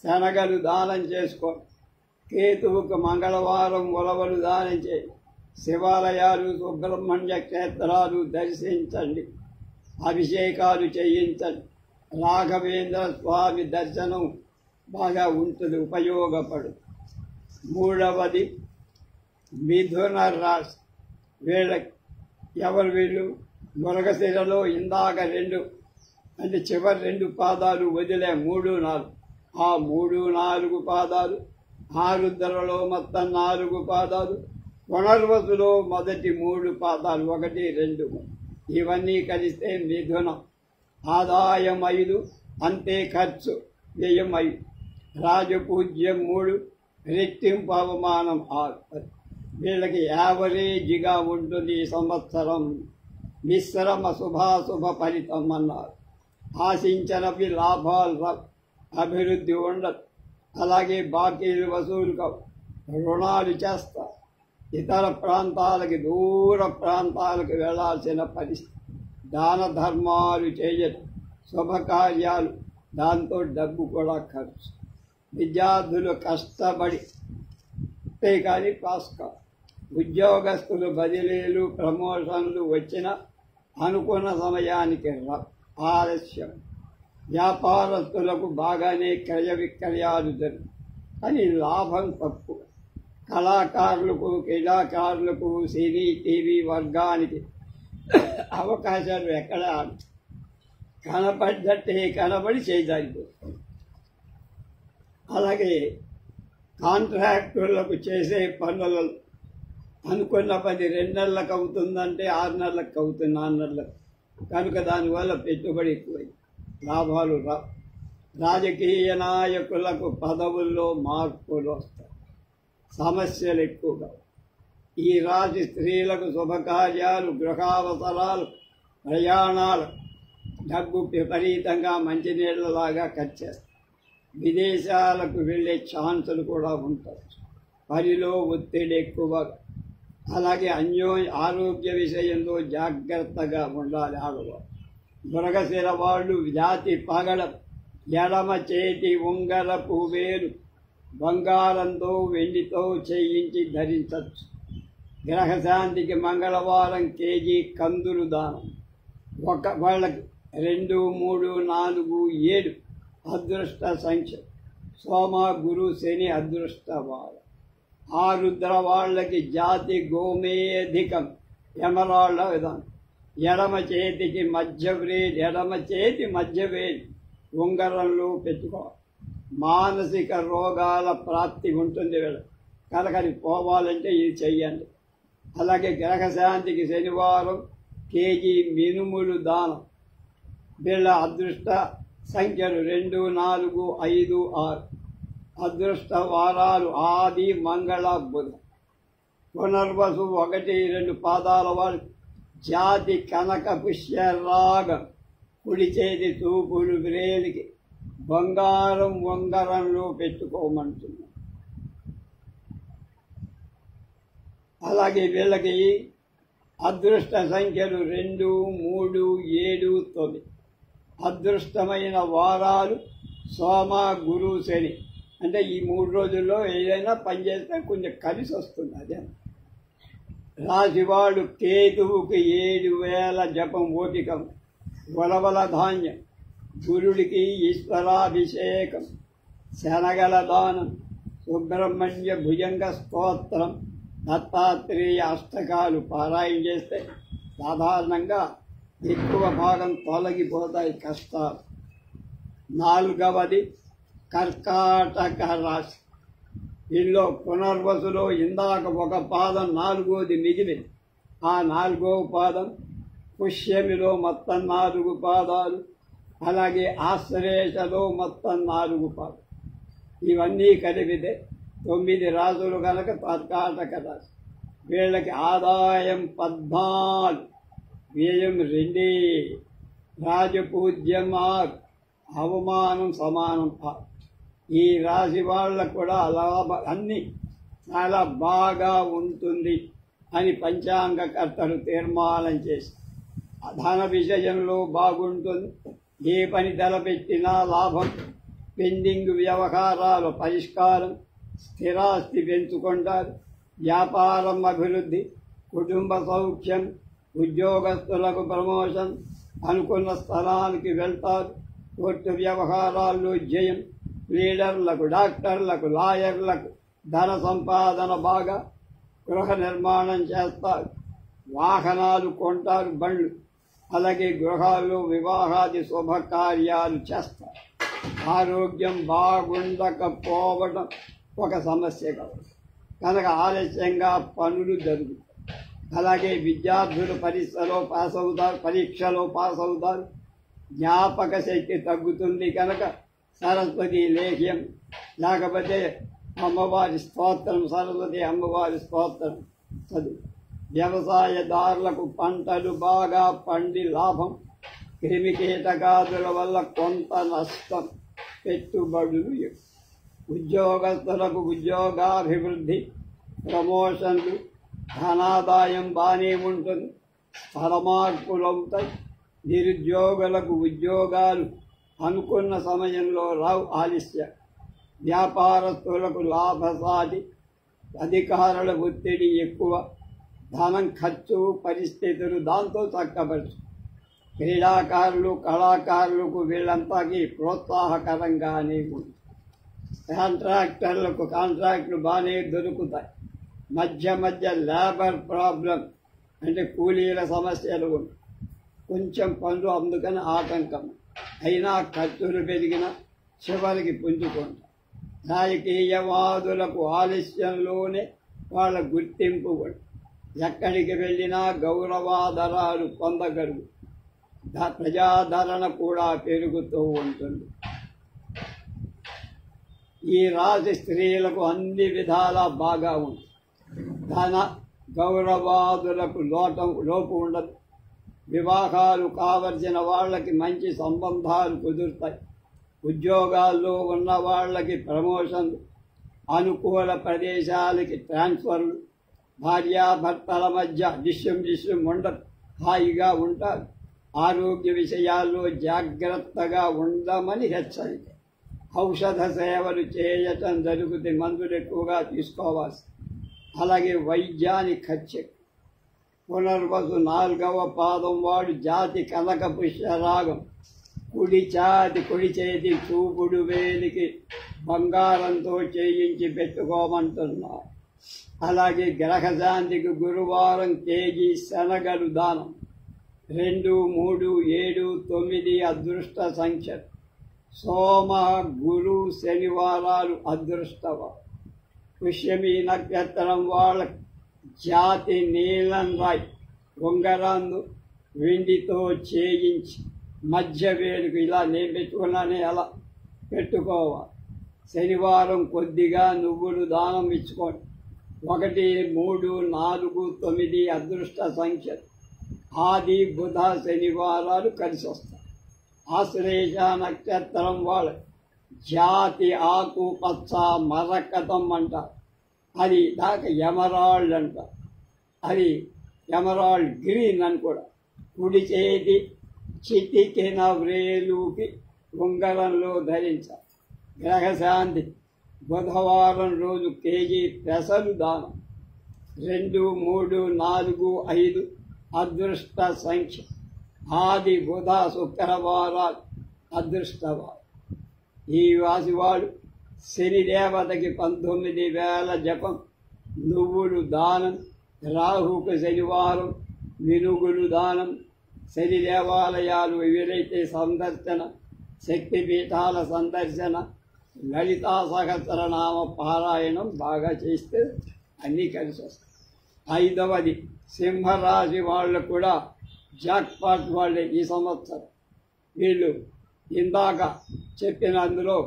శనగలు దానం చేసుకోండి. కేతువుకు మంగళవారం ఉలవలు దానం చేయండి. శివాలయాలు, సుబ్రహ్మణ్య క్షేత్రాలు దర్శించండి. అభిషేకాలు చేయించండి. రాఘవేంద్ర స్వామి దర్శనం బాగా ఉంటుంది, ఉపయోగపడు. 3వది మిథున రాశి. వీళ్ళకి ఎవరు వీళ్ళు? మృగశిరలో ఇందాక 2 అంటే చివరి 2 పాదాలు వదిలే 3, 4. ఆ 3, 4 పాదాలు. ఆరుద్రలో మొత్తం 4 పాదాలు. పునర్వసులో మొదటి 3 పాదాలు 1, 2. ఇవన్నీ కలిస్తే మిథునం. ఆదాయం 5, అంతే ఖర్చు వ్యయం 5, రాజపూజ్యం 3, రెట్టింపు అవమానం 6. వీళ్ళకి యావరేజ్గా ఉంటుంది ఈ సంవత్సరం. మిశ్రమ శుభాశుభ ఫలితం అన్నారు. ఆశించినవి లాభాలు రావు, అభివృద్ధి ఉండదు. అలాగే బాకీలు వసూలు కావు, రుణాలు చేస్తారు. ఇతర ప్రాంతాలకి, దూర ప్రాంతాలకు వెళ్లాల్సిన పరిస్థితి. దాన ధర్మాలు చేయరు, శుభకార్యాలు, దాంతో డబ్బు కూడా ఖర్చు. విద్యార్థులు కష్టపడి కానీ పాస్ కావు. ఉద్యోగస్తులు బదిలీలు, ప్రమోషన్లు వచ్చిన అనుకున్న సమయానికి ఆలస్యం. వ్యాపారస్తులకు బాగానే క్రయ విక్రయాలు జరుగు, కానీ లాభం తక్కువ. కళాకారులకు, క్రీడాకారులకు, సినీ టీవీ వర్గానికి అవకాశాలు ఎక్కడ కనపడ్డట్టే కనబడి చేయజారిపోతుంది. అలాగే కాంట్రాక్టులకు చేసే పనులు అనుకున్న పని 2 నెలలకు అవుతుందంటే 6 నెలలకు అవుతుంది, 4 నెలలకు. కనుక దానివల్ల పెట్టుబడి ఎక్కువై లాభాలు రావు. రాజకీయ నాయకులకు పదవుల్లో మార్పులు వస్తాయి, సమస్యలు ఎక్కువగా. ఈ రాశి స్త్రీలకు శుభకార్యాలు, గృహావసరాలు, ప్రయాణాలు, డబ్బు విపరీతంగా మంచినీళ్లలాగా ఖర్చేస్తారు. విదేశాలకు వెళ్ళే ఛాన్సులు కూడా ఉంటాయి. పనిలో ఒత్తిడి ఎక్కువగా. అలాగే ఆరోగ్య విషయంలో జాగ్రత్తగా ఉండాలి ఆడవాళ్ళు. మృగశిర వాళ్ళు జాతి పగడం, ఎడమ చేతి ఉంగరపు వేలు బంగారంతో వెండితో చేయించి ధరించవచ్చు. గ్రహశాంతికి మంగళవారం కేజీ కందులు దానం. వాళ్ళకి 2, 3, 4, 7 అదృష్ట సంఖ్య. సోమ, గురు, శని అదృష్టవారం. ఆరుద్ర వాళ్ళకి జాతి గోమేధికం, ఎమరాళ్ళ విధానం. ఎడమ చేతి మధ్య వేలు ఉంగరంలో పెట్టుకోవాలి. మానసిక రోగాల ప్రాప్తి ఉంటుంది వీళ్ళ. కనుక అది పోవాలంటే ఇది చెయ్యండి. అలాగే గ్రహశాంతికి శనివారం కేజీ మినుములు దానం. వీళ్ళ అదృష్ట సంఖ్యలు 2, 4, 5, 6. అదృష్ట వారాలు ఆది, మంగళ, బుధ. పునర్వసు 1, 2 పాదాల వారు జాతి కనక పుష్యరాగం. కుడి చేతి చూపులు బ్రేలికి బంగారం ఉంగరంలో పెట్టుకోమంటున్నారు. అలాగే వీళ్ళకి అదృష్ట సంఖ్యలు 2, 3, 7, 9. అదృష్టమైన వారాలు సోమ, గురు, శని. అంటే ఈ 3 రోజుల్లో ఏదైనా పని చేస్తే కొంచెం కలిసి వస్తుంది. అదే రాశివాడు కేతువుకి 7,000 జపం ఓపికం. వలవల ధాన్యం. గురుడికి ఈశ్వరాభిషేకం. శనగల దానం. సుబ్రహ్మణ్య భుజంగ స్తోత్రం, దత్తాత్రేయ అష్టకాలు పారాయణ చేస్తే సాధారణంగా ఎక్కువ భాగం తొలగిపోతాయి కష్టాలు. 4వది కర్కాటక రాశి. వీళ్ళు పునర్వసులో ఇందాక ఒక పాదం 4వది మిగిలింది. ఆ 4వ పాదం పుష్యమిలో మొత్తం 4 పాదాలు. అలాగే ఆశ్లేషలో మొత్తం 4 పాదాలు. ఇవన్నీ కలిపితే 9 రాసులు కనుక కర్కాటక రాశి. వీళ్ళకి ఆదాయం 14, వ్యయం 2, రాజపూజ్యం 6, అవమానం సమానం 6. ఈ రాశి వాళ్ళకు కూడా అన్ని చాలా బాగా ఉంటుంది అని పంచాంగకర్తలు తీర్మానం చేసి, ధన విషయంలో బాగుంటుంది. ఏ పని తలపెట్టినా లాభం. పెండింగ్ వ్యవహారాల పరిష్కారం. స్థిరాస్తి పెంచుకుంటారు. వ్యాపారం అభివృద్ధి. కుటుంబ సౌఖ్యం. ఉద్యోగస్తులకు ప్రమోషన్. అనుకున్న స్థలానికి వెళ్తారు. కోర్టు వ్యవహారాల్లో జయం. లీడర్లకు, డాక్టర్లకు, లాయర్లకు ధన సంపాదన బాగా. గృహ నిర్మాణం చేస్తారు. వాహనాలు కొంటారు, బండ్లు. అలాగే గృహాల్లో వివాహాది శుభకార్యాలు చేస్తారు. ఆరోగ్యం బాగుండకపోవడం ఒక సమస్య కాదు. కనుక ఆలస్యంగా పనులు జరుగుతాయి. అలాగే విద్యార్థులు పరీక్షలో పాస్ అవుతారు. జ్ఞాపక శక్తి తగ్గుతుంది కనుక సరస్వతి లేఖ్యం, లేకపోతే అమ్మవారి స్తోత్రం, సరస్వతి అమ్మవారి స్తోత్రం చదువు. వ్యవసాయదారులకు పంటలు బాగా పండి లాభం, క్రిమికీటకాదుల వల్ల కొంత నష్టం, పెట్టుబడులు ఎక్కువ. ఉద్యోగస్తులకు ఉద్యోగాభివృద్ధి, ప్రమోషన్లు, ధనాదాయం బాగానే ఉంటుంది, స్థల మార్పులు అవుతాయి. నిరుద్యోగులకు ఉద్యోగాలు అనుకున్న సమయంలో రావు, ఆలస్య. వ్యాపారస్తులకు లాభసాటి, అధికారుల ఒత్తిడి ఎక్కువ, ధనం ఖర్చు పరిస్థితులు దాంతో చక్కబరచు. క్రీడాకారులు కళాకారులకు వీళ్ళంతాకి ప్రోత్సాహకరంగానే ఉంది. కాంట్రాక్టర్లకు కాంట్రాక్టులు బాగానే దొరుకుతాయి. మధ్య మధ్య లేబర్ ప్రాబ్లం అంటే కూలీల సమస్యలు ఉంటాయి, కొంచెం పనులు అందుకని ఆటంకం. అయినా ఖర్చులు పెరిగిన చివరికి పుంజుకుంటారు. రాజకీయవాదులకు ఆలస్యంలోనే వాళ్ళ గుర్తింపు కూడా. ఎక్కడికి వెళ్ళినా గౌరవాదరాలు పొందగలుగు, ప్రజాదరణ కూడా పెరుగుతూ ఉంటుంది. ఈ రాశి స్త్రీలకు అన్ని విధాలా బాగా ఉంది. ధన గౌరవాదులకు లోపు ఉండదు. వివాహాలు కావలసిన వాళ్ళకి మంచి సంబంధాలు కుదురుతాయి. ఉద్యోగాల్లో ఉన్న వాళ్ళకి ప్రమోషన్లు, అనుకూల ప్రదేశాలకి ట్రాన్స్ఫర్లు, భార్యాభర్తల మధ్య డిష్యం ఉండదు, హాయిగా ఉంటారు. ఆరోగ్య విషయాల్లో జాగ్రత్తగా ఉండమని హెచ్చరిక. ఔషధ సేవలు చేయటం జరుగుతుంది, మందులు ఎక్కువగా తీసుకోవాలి. అలాగే వైద్యానికి ఖర్చు. పునర్వసు 4వ పాదం వాడు జాతి కనక పుష్యరాగం. కుడి చేతి చూపుడు వేలికి బంగారంతో చేయించి పెట్టుకోమంటున్నారు. అలాగే గ్రహశాంతికి గురువారం కేజీ శనగలు దానం. 2, 3, 7, 9 అదృష్ట సంఖ్య. సోమ గురు శనివారాలు అదృష్టవారు. పుష్యమి నక్షత్రం వాళ్ళ జాతి నీలం రాయి ఉంగరాన్ని వెండితో చేయించి మధ్య వేలుకు ఇలా నేను పెట్టుకున్నానే అలా పెట్టుకోవాలి. శనివారం కొద్దిగా నువ్వులు దానం ఇచ్చుకోండి. 1, 3, 4, 9 అదృష్ట సంఖ్య. ఆది బుధ శనివారాలు కలిసి వస్తాయి. ఆశ్లేష నక్షత్రం వాళ్ళ జాతి ఆకు పచ్చ మరకతం అంటారు. అది దాకా ఎమరాల్డ్ అంటారు. అది ఎమరాల్డ్ గ్రీన్ అని కూడా. కుడి చేతి చిటికెన వ్రేలుకి ఉంగరంలో ధరించాలి. గ్రహశాంతి బుధవారం రోజు కేజీ పెసలు దానం. 2, 3, 4, 5 అదృష్ట సంఖ్య. ఆది బుధ శుక్రవారాలు అదృష్టవారు. ఈ రాశివాడు శని దేవతకి 19,000 జపం, నువ్వులు దానం. రాహుకు శనివారం మినుగులు దానం. శని దేవాలయాలు ఎవరైతే సందర్శన, శక్తిపీఠాల సందర్శన, లలితా సహస్రనామ పారాయణం బాగా చేస్తే అన్నీ కలిసి వస్తాయి. 5వది సింహరాశి వాళ్ళు కూడా జాక్పాట్ వాళ్ళే ఈ సంవత్సరం. వీళ్ళు ఇందాక చెప్పిన అందులో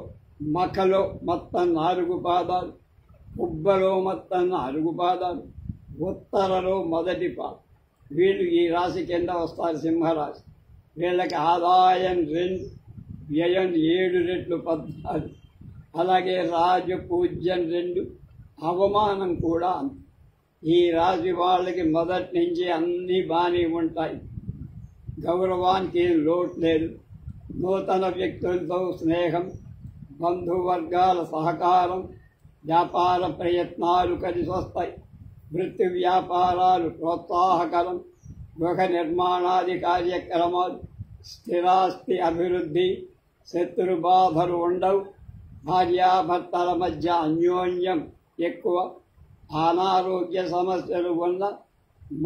మఖలో మొత్తం 4 పాదాలు, ఉబ్బలో మొత్తం 4 పాదాలు, ఉత్తరలో మొదటి పాదం. వీళ్ళు ఈ రాశి కింద వస్తారు, సింహరాశి. వీళ్ళకి ఆదాయం 2, వ్యయం 7 రెట్లు 14. అలాగే రాజపూజ్యం 2, అవమానం కూడా అంత. ఈ రాశి వాళ్ళకి మొదటి నుంచి అన్నీ బాగానే ఉంటాయి. గౌరవానికి లోటు లేదు. నూతన వ్యక్తులతో స్నేహం, బంధువర్గాల సహకారం, వ్యాపార ప్రయత్నాలు కలిసి వస్తాయి. వృత్తి వ్యాపారాలు ప్రోత్సాహకరం. గృహ నిర్మాణాది కార్యక్రమాలు, స్థిరాస్తి అభివృద్ధి, శత్రు బాధలు ఉండవు. భార్యాభర్తల మధ్య అన్యోన్యం ఎక్కువ. అనారోగ్య సమస్యలు ఉన్న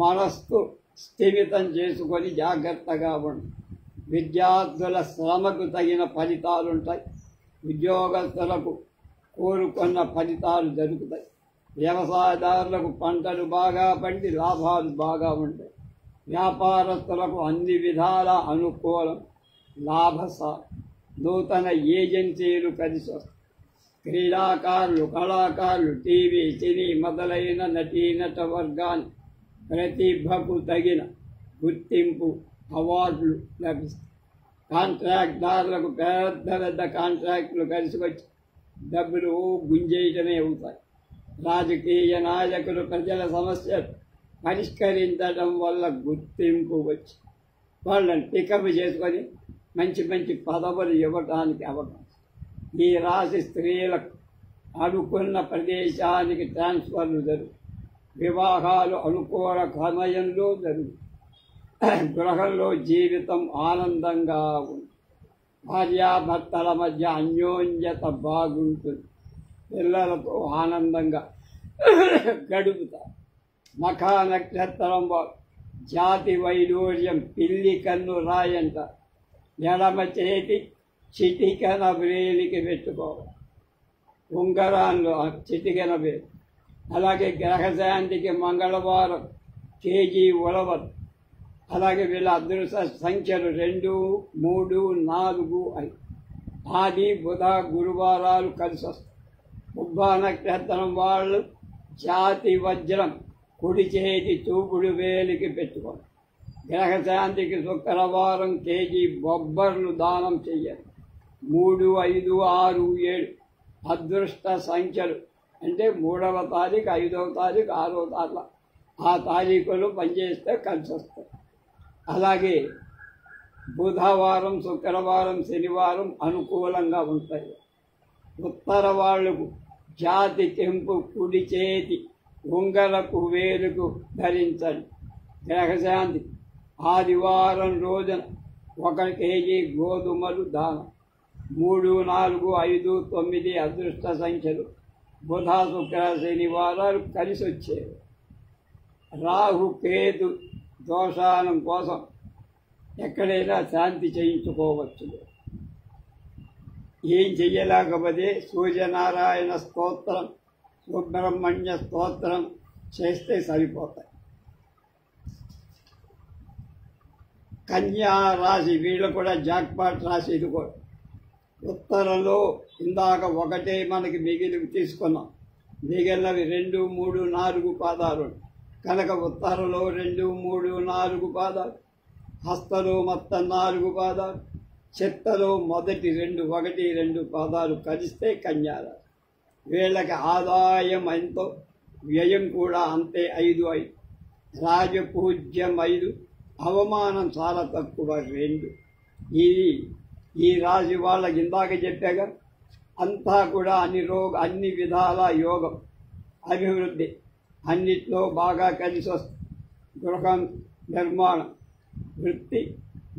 మనస్సు స్థిమితం చేసుకొని జాగ్రత్తగా ఉండు. విద్యార్థుల శ్రమకు తగిన ఫలితాలుంటాయి. ఉద్యోగస్తులకు కోరుకున్న ఫలితాలు జరుగుతాయి. వ్యవసాయదారులకు పంటలు బాగా పండి లాభాలు బాగా ఉంటాయి. వ్యాపారస్తులకు అన్ని విధాల అనుకూలం. లాభసాటి నూతన ఏజెన్సీలు కలిసి వస్తాయి. క్రీడాకారులు, కళాకారులు, టీవీ, సినీ మొదలైన నటీనట వర్గాన్ని ప్రతిభకు తగిన గుర్తింపు, అవార్డులు లభిస్తాయి. కాంట్రాక్ట్దారులకు పెద్ద పెద్ద కాంట్రాక్టులు కలిసి వచ్చి డబ్బులు గుంజేయటమే అవుతాయి. రాజకీయ నాయకులు ప్రజల సమస్యలు పరిష్కరించడం వల్ల గుర్తింపు వచ్చి వాళ్ళని పికప్ చేసుకొని మంచి మంచి పదవులు ఇవ్వటానికి అవకాశం. ఈ రాశి స్త్రీలకు అనుకున్న ప్రదేశానికి ట్రాన్స్ఫర్లు జరుగు, వివాహాలు అనుకూల సమయంలో జరుగు, గృహంలో జీవితం ఆనందంగా ఉంది, భార్యాభర్తల మధ్య అన్యోన్యత బాగుంటుంది, పిల్లలతో ఆనందంగా గడుపుతారు. మఖా నక్షత్రం వారు జాతి వైడూర్యం పిల్లి కన్ను రాయంట, ఎడమ చేతి చిటికెన వేలికి పెట్టుకోవాలి, ఉంగరాన్లు చిటికెన వేలు. అలాగే గ్రహశాంతికి మంగళవారం కేజీ ఉలవలు. అలాగే వీళ్ళ అదృష్ట సంఖ్యలు 2, 3, 4, 5. ఆది, బుధ, గురువారాలు కలిసి వస్తాయి. ఉబ్బా నక్షత్రం వాళ్ళు జాతి వజ్రం కుడి చేతి చూపుడు వేలికి పెట్టుకోవాలి. గ్రహశాంతికి శుక్రవారం కేజీ బొబ్బర్లు దానం చెయ్యాలి. 3, 5, 6, 7 అదృష్ట సంఖ్యలు అంటే 3వ తారీఖు, 5వ తారీఖు, 6వ తారీఖు ఆ తారీఖులు పనిచేస్తే కలిసి వస్తాయి. అలాగే బుధవారం, శుక్రవారం, శనివారం అనుకూలంగా ఉంటాయి. ఉత్తర వాళ్లకు జాతి కెంపు కుడి చేతి ఉంగరపు వేలుకు ధరించండి. గ్రహశాంతి ఆదివారం రోజున 1 కేజీ గోధుమలు దానం. 3, 4, 5, 9 అదృష్ట సంఖ్యలు. బుధ, శుక్ర, శనివారాలు కలిసి వచ్చేవి. రాహు కేతు దోషానం కోసం ఎక్కడైనా శాంతి చేయించుకోవచ్చు. ఏం చెయ్యలేకపోతే సూర్యనారాయణ స్తోత్రం, సుబ్రహ్మణ్య స్తోత్రం చేస్తే సరిపోతాయి. కన్యా రాశి వీళ్ళు కూడా జాక్పాట్ రాశి. ఇది కూడా ఉత్తరంలో ఇందాక ఒకటే మనకి మిగిలి తీసుకున్నాం. మిగిలినవి 2, 3, 4 పాదాలు కనుక ఉత్తరంలో 2, 3, 4 పాదాలు, హస్తలో మొత్తం 4 పాదాలు, చిత్తలో మొదటి 1, 2 పాదాలు కలిస్తే కన్యారాశి. వీళ్ళకి ఆదాయం ఎంతో, వ్యయం కూడా అంతే 5, 5. రాజపూజ్యం 5, అవమానం చాలా తక్కువ 2. ఈ రాశి వాళ్ళకి ఇందాక చెప్పాగా అంతా కూడా అన్ని విధాల యోగం, అభివృద్ధి అన్నిట్లో బాగా కలిసి వస్తుంది. గృహం నిర్మాణం, వృత్తి,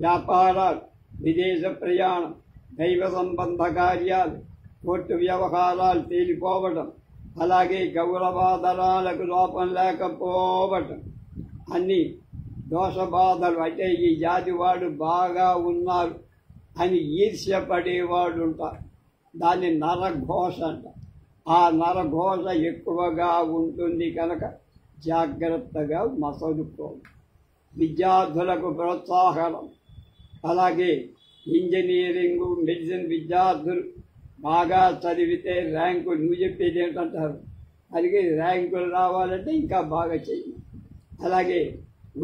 వ్యాపారాలు, విదేశ ప్రయాణం, దైవ సంబంధ కార్యాలు, కోర్టు వ్యవహారాలు తేలిపోవడం, అలాగే గౌరవాదరాలకు లోపం లేకపోవటం, అన్ని దోషబాధలు. అంటే ఈ జాతి వాడు బాగా ఉన్నారు అని ఈర్ష్యపడేవాడు ఉంటారు. దాన్ని నరఘోష అంట. ఆ నరఘోష ఎక్కువగా ఉంటుంది కనుక జాగ్రత్తగా మసలుకోవాలి. విద్యార్థులకు ప్రోత్సాహనం. అలాగే ఇంజనీరింగు, మెడిసిన్ విద్యార్థులు బాగా చదివితే ర్యాంకు, నువ్వు చెప్పేది ఏంటంటారు, అలాగే ర్యాంకులు రావాలంటే ఇంకా బాగా చెయ్యి. అలాగే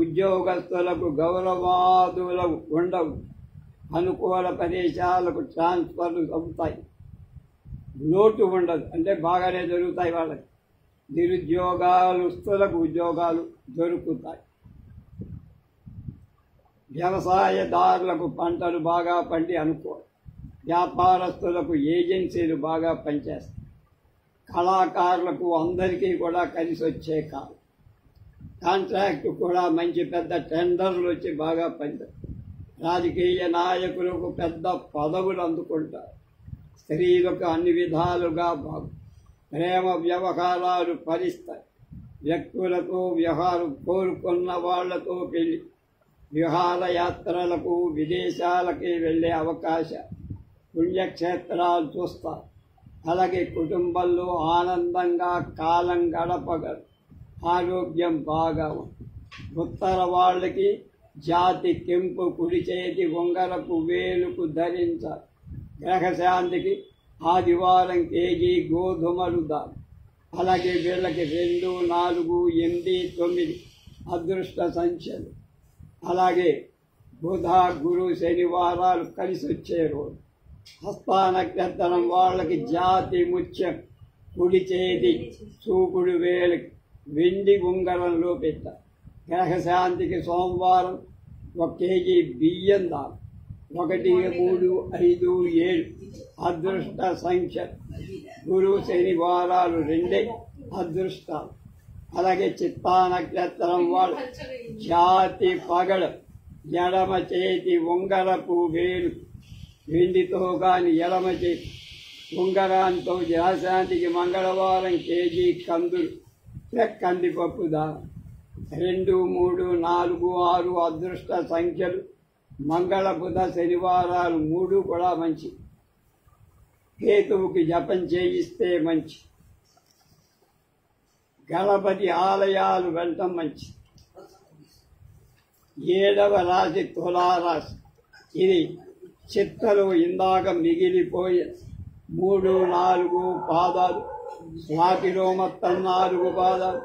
ఉద్యోగస్తులకు గౌరవాదులు ఉండవు. అనుకూల ప్రదేశాలకు ట్రాన్స్ఫర్లు అవుతాయి. లోటు ఉండదు, అంటే బాగానే జరుగుతాయి వాళ్ళకి. నిరుద్యోగాలుస్తులకు ఉద్యోగాలు దొరుకుతాయి. వ్యవసాయదారులకు పంటలు బాగా పండి అనుకోవాలి. వ్యాపారస్తులకు ఏజెన్సీలు బాగా పనిచేస్తాయి. కళాకారులకు అందరికీ కూడా కలిసి వచ్చే కాలం. కాంట్రాక్ట్ కూడా మంచి పెద్ద టెండర్లు వచ్చి బాగా పనిచేస్తాయి. రాజకీయ నాయకులకు పెద్ద పదవులు అందుకుంటారు. స్త్రీలకు అన్ని విధాలుగా ప్రేమ వ్యవహారాలు ఫలిస్తాయి. వ్యక్తులకు వ్యవహారం కోరుకున్న వాళ్లతో పెళ్లి, విహారయాత్రలకు, విదేశాలకి వెళ్ళే అవకాశం, పుణ్యక్షేత్రాలు చూస్తారు. అలాగే కుటుంబంలో ఆనందంగా కాలం గడపగలరు. ఆరోగ్యం బాగా ఉంది. ఉత్తర వాళ్ళకి జాతి కెంపు కుడి చేతి ఉంగరపు వేలుకు ధరించాలి. గ్రహశాంతికి ఆదివారం కేజీ గోధుమలు దాని. అలాగే వీళ్ళకి 2, 4, 8, 9 అదృష్ట సంఖ్యలు. అలాగే బుధ, గురు, శనివారాలు కలిసి వచ్చే రోజు. హస్త నక్షత్రం వాళ్ళకి జాతి ముత్యం కుడి చేతి చూపుడు వేలకి వెండి ఉంగరంలో పెట్టారు. గ్రహశాంతికి సోమవారం 1 కేజీ బియ్యం దాని. 1, 3, 5, 7 అదృష్ట సంఖ్య. గురు, శనివారాలు 2 అదృష్టాలు. అలాగే చిత్తా నక్షత్రం వాళ్ళు జాతి పగడ ఎడమ చేతి ఉంగరపు వేలు వెండితో కానీ ఎడమ చేతి ఉంగరాంతో గ్రహశాంతికి మంగళవారం కేజీ కందులు కందిపప్పు దానం. 2, 3, 4, 6 అదృష్ట సంఖ్యలు. మంగళ, బుధ, శనివారాలు 3 కూడా మంచి. కేతువుకి జపం చేయిస్తే మంచి. గణపతి ఆలయాలు వెళ్ళటం మంచి. 7వ రాశి తులారాశి. ఇది చిత్తలో ఇందాక మిగిలిపోయే 3, 4 పాదాలు. స్వాతిలో మొత్తం 4 పాదాలు.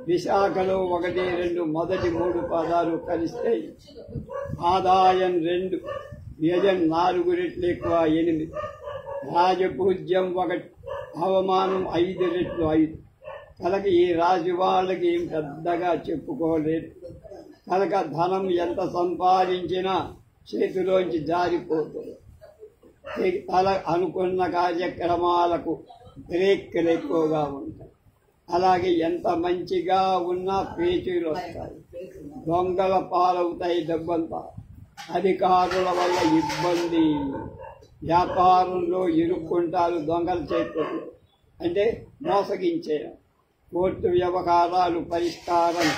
విశాఖలో 1, 2 మొదటి 3 పాదాలు కలిస్తే ఆదాయం 2, వ్యయం 4 రెట్లు ఎక్కువ 8. రాజపూజ్యం 1, అవమానం 5 రెట్లు 5. కనుక ఈ రాశి వాళ్ళకి ఏం పెద్దగా చెప్పుకోలేదు. కనుక ధనం ఎంత సంపాదించినా చేతిలోంచి జారిపోతుంది. అనుకున్న కార్యక్రమాలకు బ్రేక్లు ఎక్కువగా ఉంటాయి. అలాగే ఎంత మంచిగా ఉన్నా పేచీలు వస్తాయి. దొంగల పాలవుతాయి డబ్బంతా. అధికారుల వల్ల ఇబ్బంది. వ్యాపారంలో ఇరుక్కుంటారు దొంగల చేతులు, అంటే మోసగించేయడం. కోర్టు వ్యవహారాలు పరిష్కారం.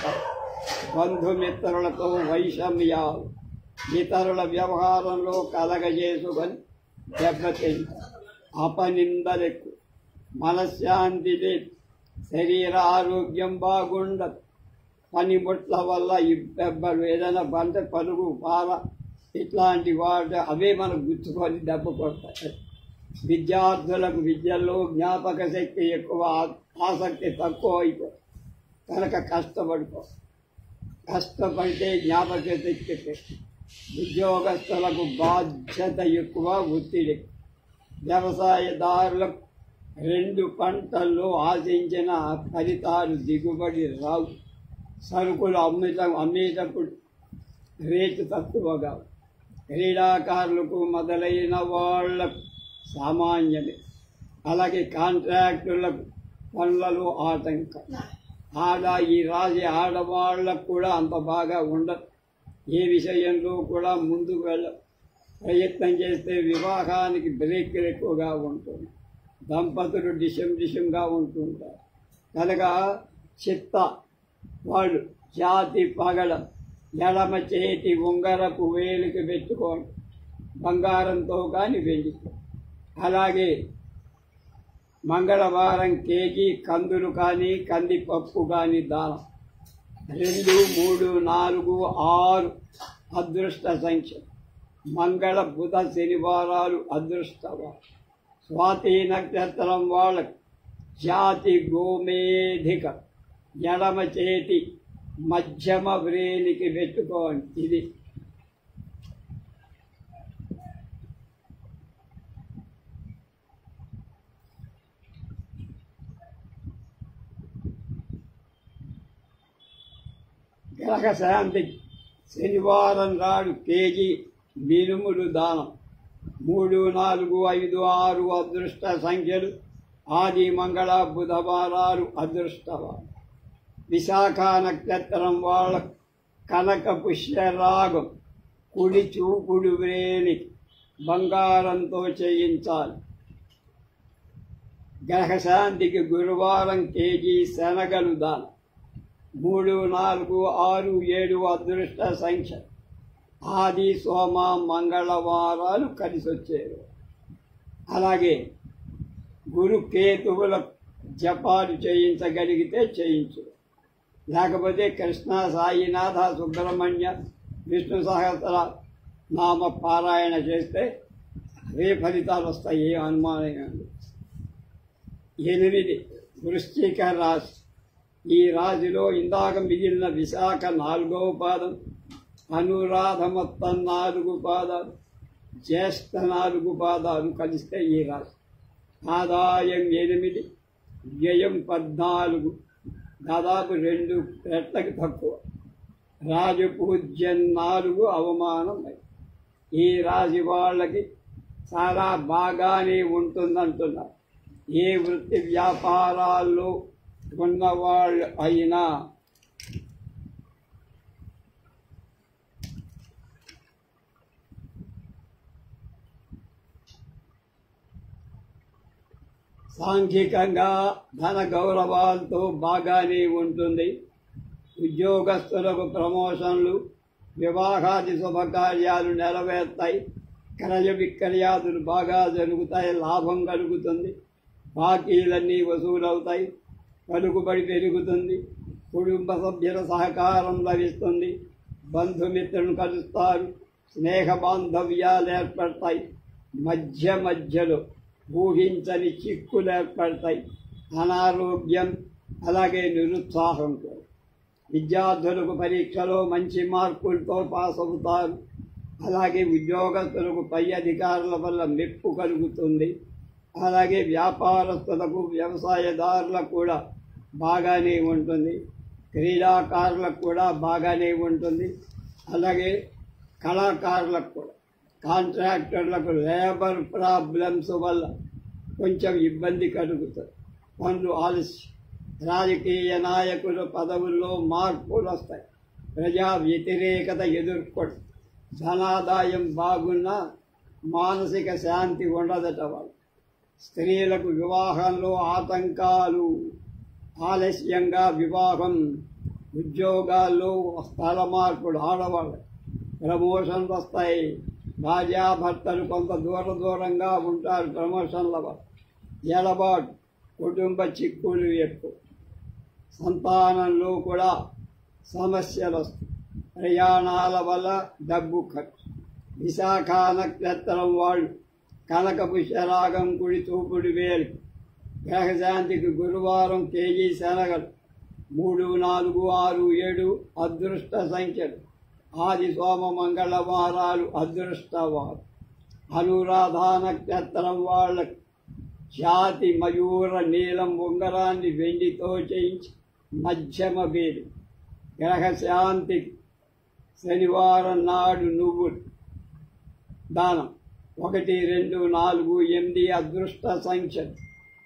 బంధుమిత్రులతో వైషమ్యాలు. ఇతరుల వ్యవహారంలో కలగజేసుకొని దెబ్బతింటారు. అపనిందలకు. మనశ్శాంతి లేదు. శరీర ఆరోగ్యం బాగుండదు. పనిముట్ల వల్ల దెబ్బలు. ఏదైనా బంట, పలుగు, పాల ఇట్లాంటి వాటి అవే మనకు గుర్తుకొని దెబ్బ కొడతాయి. విద్యార్థులకు విద్యలో జ్ఞాపక శక్తి ఎక్కువ, ఆసక్తి తక్కువ అయిపోతుంది. కనుక కష్టపడితే జ్ఞాపక శక్తి. ఉద్యోగస్తులకు బాధ్యత ఎక్కువ, ఒత్తిడి. వ్యవసాయదారులకు 2 పంటల్లో ఆశించిన ఫలితాలు దిగుబడి రావు. సరుకులు అమ్మేటప్పుడు రేటు తక్కువగా. క్రీడాకారులకు మొదలైన వాళ్లకు సామాన్యమే. అలాగే కాంట్రాక్టులకు పనులలో ఆటంకం. ఈ రాశి ఆడవాళ్లకు కూడా అంత బాగా ఉండదు. ఏ విషయంలో కూడా ముందుకు ప్రయత్నం చేస్తే వివాహానికి బ్రేక్లు ఎక్కువగా ఉంటుంది. దంపతులు డిషంగా ఉంటుంటారు. కనుక చిత్త వాళ్ళు జాతి పగడ ఎడమ చేతి ఉంగరపు వేలికి పెట్టుకోండి. బంగారంతో కానీ వెండితో. అలాగే మంగళవారం కేజీ కందులు కానీ కందిపప్పు కానీ దానం. 2, 3, 4, 6 అదృష్ట సంఖ్య. మంగళ, బుధ, శనివారాలు అదృష్టవారు. స్వాతి నక్షత్రం వాళ్ళకి జాతి గోమేధిక ఎడమ చేతి మధ్యమ వ్రేలికి పెట్టుకోండి. ఇది గ్రహశాంతి. శనివారం నాడు కేజీ మినుములు దానం. 3, 4, 5, 6 అదృష్ట సంఖ్యలు. ఆది, మంగళ, బుధవారాలు అదృష్టవారు. విశాఖ నక్షత్రం వాళ్ళ కనక పుష్యరాగం కుడి చూపుడు వ్రేలి బంగారంతో చేయించాలి. గ్రహశాంతికి గురువారం కేజీ శనగలు దానం. 3, 4, 6, 7 అదృష్ట సంఖ్య. ఆది, సోమ, మంగళవారాలు కలిసి వచ్చేవి. అలాగే గురు కేతువుల జపాలు చేయించగలిగితే చేయించు. లేకపోతే కృష్ణ, సాయినాథ, సుబ్రహ్మణ్య, విష్ణు సహస్ర నామ పారాయణ చేస్తే అవే ఫలితాలు వస్తాయి, ఏ అనుమానం లేదు. 8 వృశ్చిక రాశి. ఈ రాశిలో ఇందాక మిగిలిన విశాఖ 4వ పాదం, అనురాధ మొత్తం 4 పాదాలు, జ్యేష్ఠ 4 పాదాలు కలిస్తే ఈ రాశి. ఆదాయం 8, వ్యయం 14, దాదాపు 2 రెట్లకి తక్కువ. రాజపూజ్యం 4, అవమానం 5. ఈ రాశి వాళ్ళకి చాలా బాగానే ఉంటుందంటున్నారు. ఏ వృత్తి వ్యాపారాల్లో ఉన్నవాళ్ళు అయినా సాంఘికంగా ధన గౌరవాలతో బాగానే ఉంటుంది. ఉద్యోగస్తులకు ప్రమోషన్లు, వివాహాది శుభకార్యాలు నెరవేర్తాయి. క్రయ విక్రయాదులు బాగా జరుగుతాయి, లాభం కలుగుతుంది. బాకీలన్నీ వసూలవుతాయి, పలుకుబడి పెరుగుతుంది. కుటుంబ సభ్యుల సహకారం లభిస్తుంది. బంధుమిత్రులను కలుస్తారు, స్నేహ బాంధవ్యాలు ఏర్పడతాయి. మధ్యలో ఊహించని చిక్కులు ఏర్పడతాయి. అనారోగ్యం, అలాగే నిరుత్సాహం కూడా. విద్యార్థులకు పరీక్షలో మంచి మార్కులతో పాస్ అవుతారు. అలాగే ఉద్యోగస్తులకు పై అధికారుల వల్ల మెప్పు కలుగుతుంది. అలాగే వ్యాపారస్తులకు, వ్యవసాయదారులకు కూడా బాగానే ఉంటుంది. క్రీడాకారులకు కూడా బాగానే ఉంటుంది. అలాగే కళాకారులకు కూడా. కాంట్రాక్టర్లకు లేబర్ ప్రాబ్లమ్స్ వల్ల కొంచెం ఇబ్బంది కలుగుతుంది, పనులు ఆలస్యం. రాజకీయ నాయకుల పదవుల్లో మార్పులు వస్తాయి. ప్రజా వ్యతిరేకత ఎదుర్కొంటారు. ధనాదాయం బాగున్నా మానసిక శాంతి ఉండదట వాళ్ళు. స్త్రీలకు వివాహంలో ఆటంకాలు, ఆలస్యంగా వివాహం. ఉద్యోగాల్లో స్థల మార్పులు, ఆడవాళ్ళు ప్రమోషన్లు వస్తాయి. భార్యాభర్తలు కొంత దూరంగా ఉంటారు ప్రమోషన్ల వల్ల. ఎడబాటు, కుటుంబ చిక్కులు ఎక్కువ. సంతానంలో కూడా సమస్యలు వస్తాయి. ప్రయాణాల వల్ల డబ్బు ఖర్చు. విశాఖ నక్షత్రం వాళ్ళు కనక పుష్యరాగం, కుడి చూపుడు వేలు. గ్రహశాంతికి గురువారం కేజీ శనగలు. 3, 4, 6, 7 అదృష్ట సంఖ్యలు. ఆది సోమ మంగళవారాలు అదృష్టవారు. అనురాధ నక్షత్రం వాళ్ళకు జాతి మయూర నీలం ఉంగరాన్ని వెండితో చేయించి మధ్యమ వేలు. గ్రహశాంతికి శనివారం నాడు నువ్వులు దానం. 1, 2, 4, 8 అదృష్ట సంఖ్యలు.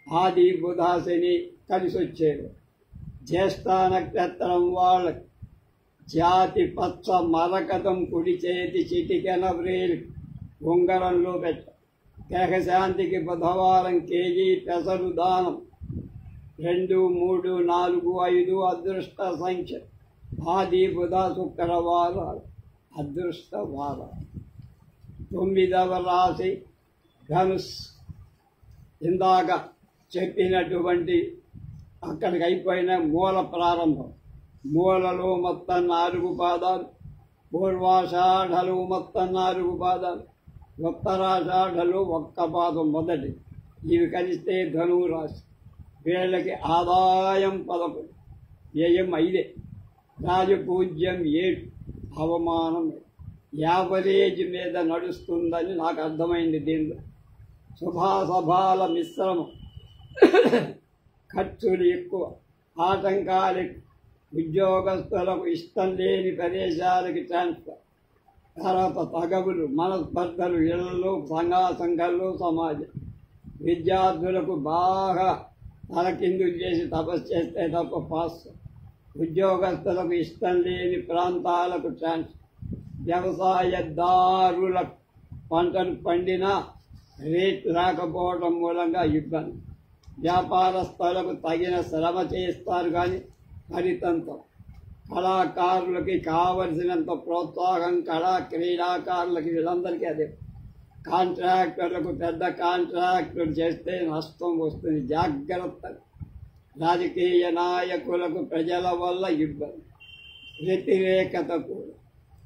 ఆది బుధ శని కలిసి వచ్చేది. జ్యేష్ఠ నక్షత్రం వాళ్ళకి జాతి పచ్చ మరకతం కుడి చేతి చిటికెన వ్రేలు ఉంగరంలో పెట్ట. గ్రహశాంతికి బుధవారం కేజీ పెసరు దానం. 2, 3, 4, 5 అదృష్ట సంఖ్య. ఆది బుధ శుక్రవారాలు అదృష్ట వారాలు. 9వ రాశి ధనుస్. ఇందాక చెప్పినటువంటి అక్కడికి అయిపోయిన మూల ప్రారంభం. మూలలో మొత్తం 4 పాదాలు, పూర్వాషాఢలు మొత్తం 4 పాదాలు, ఉత్తరాషాఢలు 1 పాదం మొదటి. ఇవి కలిస్తే ధనువు రాశి. వీళ్ళకి ఆదాయం 11, వ్యయం 5, రాజపూజ్యం 7, అవమానం. యావరేజ్ మీద నడుస్తుందని నాకు అర్థమైంది. దీనిలో శుభాశుభాల మిశ్రమం. ఖర్చులు ఎక్కువ, ఆటంకాలు. ఉద్యోగస్తులకు ఇష్టం లేని ప్రదేశాలకి ట్రాన్స్ఫర్. తర్వాత తగవులు, మనస్పర్ధలు ఇళ్లలో, సంఘాలు, సమాజం. విద్యార్థులకు బాగా తలకిందులు చేసి తపస్సు చేస్తే తప్ప పాస్. ఉద్యోగస్తులకు ఇష్టం లేని ప్రాంతాలకు ట్రాన్స్ఫర్. వ్యవసాయదారులకు పంటలు పండినా రేట్ రాకపోవడం మూలంగా ఇబ్బంది. వ్యాపారస్తులకు తగిన శ్రమ చేస్తారు కానీ ఫలితంతో. కళాకారులకి కావలసినంత ప్రోత్సాహం, క్రీడాకారులకి వీళ్ళందరికీ అదే. కాంట్రాక్టర్లకు పెద్ద కాంట్రాక్టులు చేస్తే నష్టం వస్తుంది, జాగ్రత్త. రాజకీయ నాయకులకు ప్రజల వల్ల ఇబ్బంది, వ్యతిరేకత కూడా.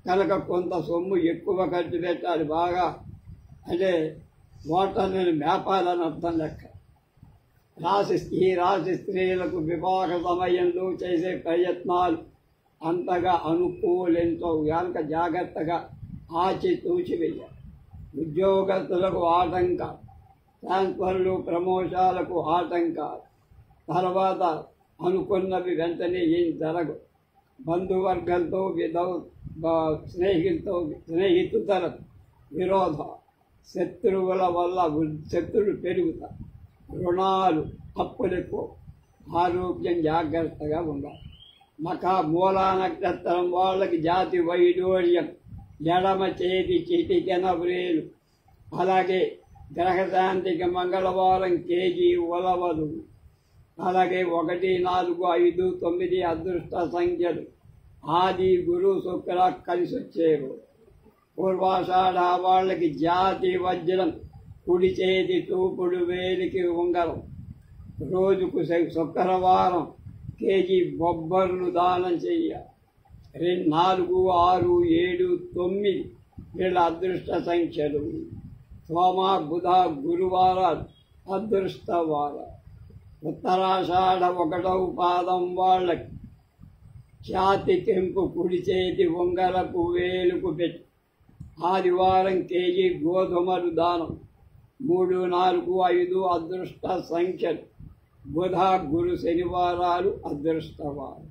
కనుక కొంత సొమ్ము ఎక్కువ ఖర్చు పెట్టాలి. బాగా అంటే ఓటర్లను మేపాలని అర్థం లెక్క. ఈ రాశి స్త్రీలకు వివాహ సమయంలో చేసే ప్రయత్నాలు అంతగా అనుకూలించవు కనుక జాగ్రత్తగా ఆచితూచి వెయ్యాలి. ఉద్యోగస్తులకు ఆటంకాలు, ట్రాన్స్ఫర్లు, ప్రమోషాలకు ఆటంకాలు, తర్వాత అనుకున్నవి వెంటనే ఏం జరగవు. బంధువర్గంతో స్నేహితులకు విరోధ, శత్రువుల వల్ల శత్రువులు పెరుగుతారు. రుణాలు, అప్పులకు, ఆరోగ్యం జాగ్రత్తగా ఉండాలి. మూలా నక్షత్రం వాళ్ళకి జాతి వైడూర్యం, ఎడమ చేతి చిటికెన వ్రేలు. అలాగే గ్రహశాంతికి మంగళవారం కేజీ ఉలవలు. అలాగే 1, 4, 5, 9 అదృష్ట సంఖ్యలు. ఆది, గురు, శుక్ర కలిసి వచ్చేరు. పూర్వాషాఢ వాళ్ళకి జాతి వజ్రం, కుడి చేతి చూపుడు వేలికి ఉంగరం. రోజుకు శుక్రవారం కేజీ బొబ్బర్లు దానం చెయ్యాలి. 4, 6, 7, 9 వీళ్ళ అదృష్ట సంఖ్యలు. సోమ, బుధ, గురువారాలు అదృష్ట వారాలు. ఉత్తరాషాఢ 1వ పాదం వాళ్ళకి ఛాతి కెంపు, కుడి చేతి ఉంగరపు వేలుకు పెట్టి. ఆదివారం కేజీ గోధుమలు దానం. 3, 4, 5 అదృష్ట సంఖ్యలు. బుధ, గురు, శనివారాలు అదృష్టవారు.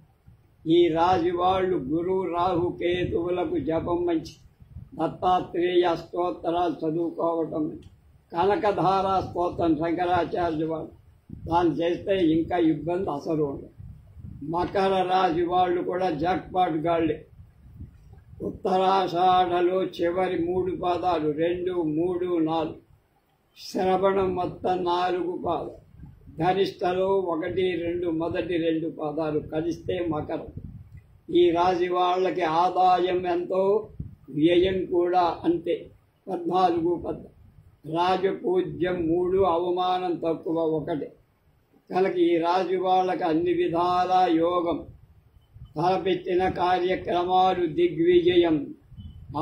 ఈ రాశి వాళ్ళు గురు, రాహు, కేతువులకు జపం మంచి. దత్తాత్రేయ స్తోత్రాలు చదువుకోవటం మంచి. కనకధార స్తోత్రం శంకరాచార్య వాళ్ళు దాన్ని చేస్తే ఇంకా ఇబ్బంది అసలు ఉండదు. మకర రాశి వాళ్ళు కూడా జాక్పాట్ గాళ్ళే. ఉత్తరాషాఢలో చివరి 3 పాదాలు 2, 3, 4. శ్రవణం మొత్తం 4 పాదాలు. ధనిష్టలో 1, 2 మొదటి 2 పాదాలు కలిస్తే మకరం. ఈ రాశి వాళ్ళకి ఆదాయం ఎంతో, వ్యయం కూడా అంతే. 14, 10. రాజపూజ్యం 3, అవమానం తక్కువ 1. కనుక ఈ రాశి వాళ్ళకి అన్ని విధాల యోగం. తలపెట్టిన కార్యక్రమాలు దిగ్విజయం.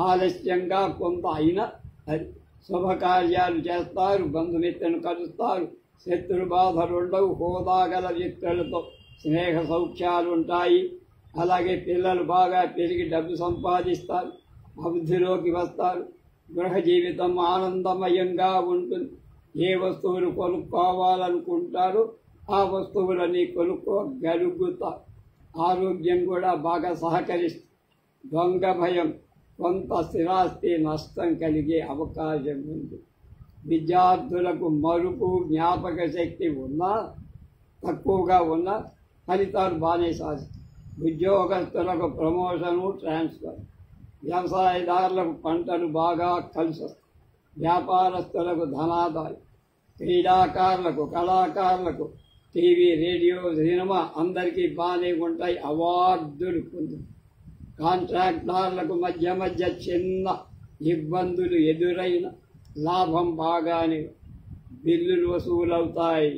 ఆలస్యంగా కొంత అయినా అది శుభకార్యాలు చేస్తారు. బంధుమిత్రులను కలుస్తారు. శత్రు బాధలుండవు. హోదాగల వ్యక్తులతో స్నేహ సౌఖ్యాలు ఉంటాయి. అలాగే పిల్లలు బాగా పెరిగి డబ్బు సంపాదిస్తారు. అభివృద్ధిలోకి వస్తారు. గృహ జీవితం ఆనందమయంగా ఉంటుంది. ఏ వస్తువులు కొనుక్కోవాలనుకుంటారో ఆ వస్తువులని కొనుక్కోగలుగుతారు. ఆరోగ్యం కూడా బాగా సహకరిస్తుంది. దొంగ భయం, కొంత స్థిరాస్తి నష్టం కలిగే అవకాశం ఉంది. విద్యార్థులకు మరుపు, జ్ఞాపక శక్తి ఉన్నా తక్కువగా ఉన్నా ఫలితాలు బాగానే సాధిస్తారు. ఉద్యోగస్తులకు ప్రమోషను, ట్రాన్స్ఫర్. వ్యవసాయదారులకు పంటలు బాగా కలిసి వస్తాయి. వ్యాపారస్తులకు ధనాదాయం. క్రీడాకారులకు, కళాకారులకు టీవీ, రేడియో, సినిమా అందరికీ బాగానే ఉంటాయి. అవార్డులు పొందుతారు. కాంట్రాక్టర్లకు మధ్య మధ్య చిన్న ఇబ్బందులు ఎదురైన లాభం బాగానే, బిల్లులు వసూలవుతాయి.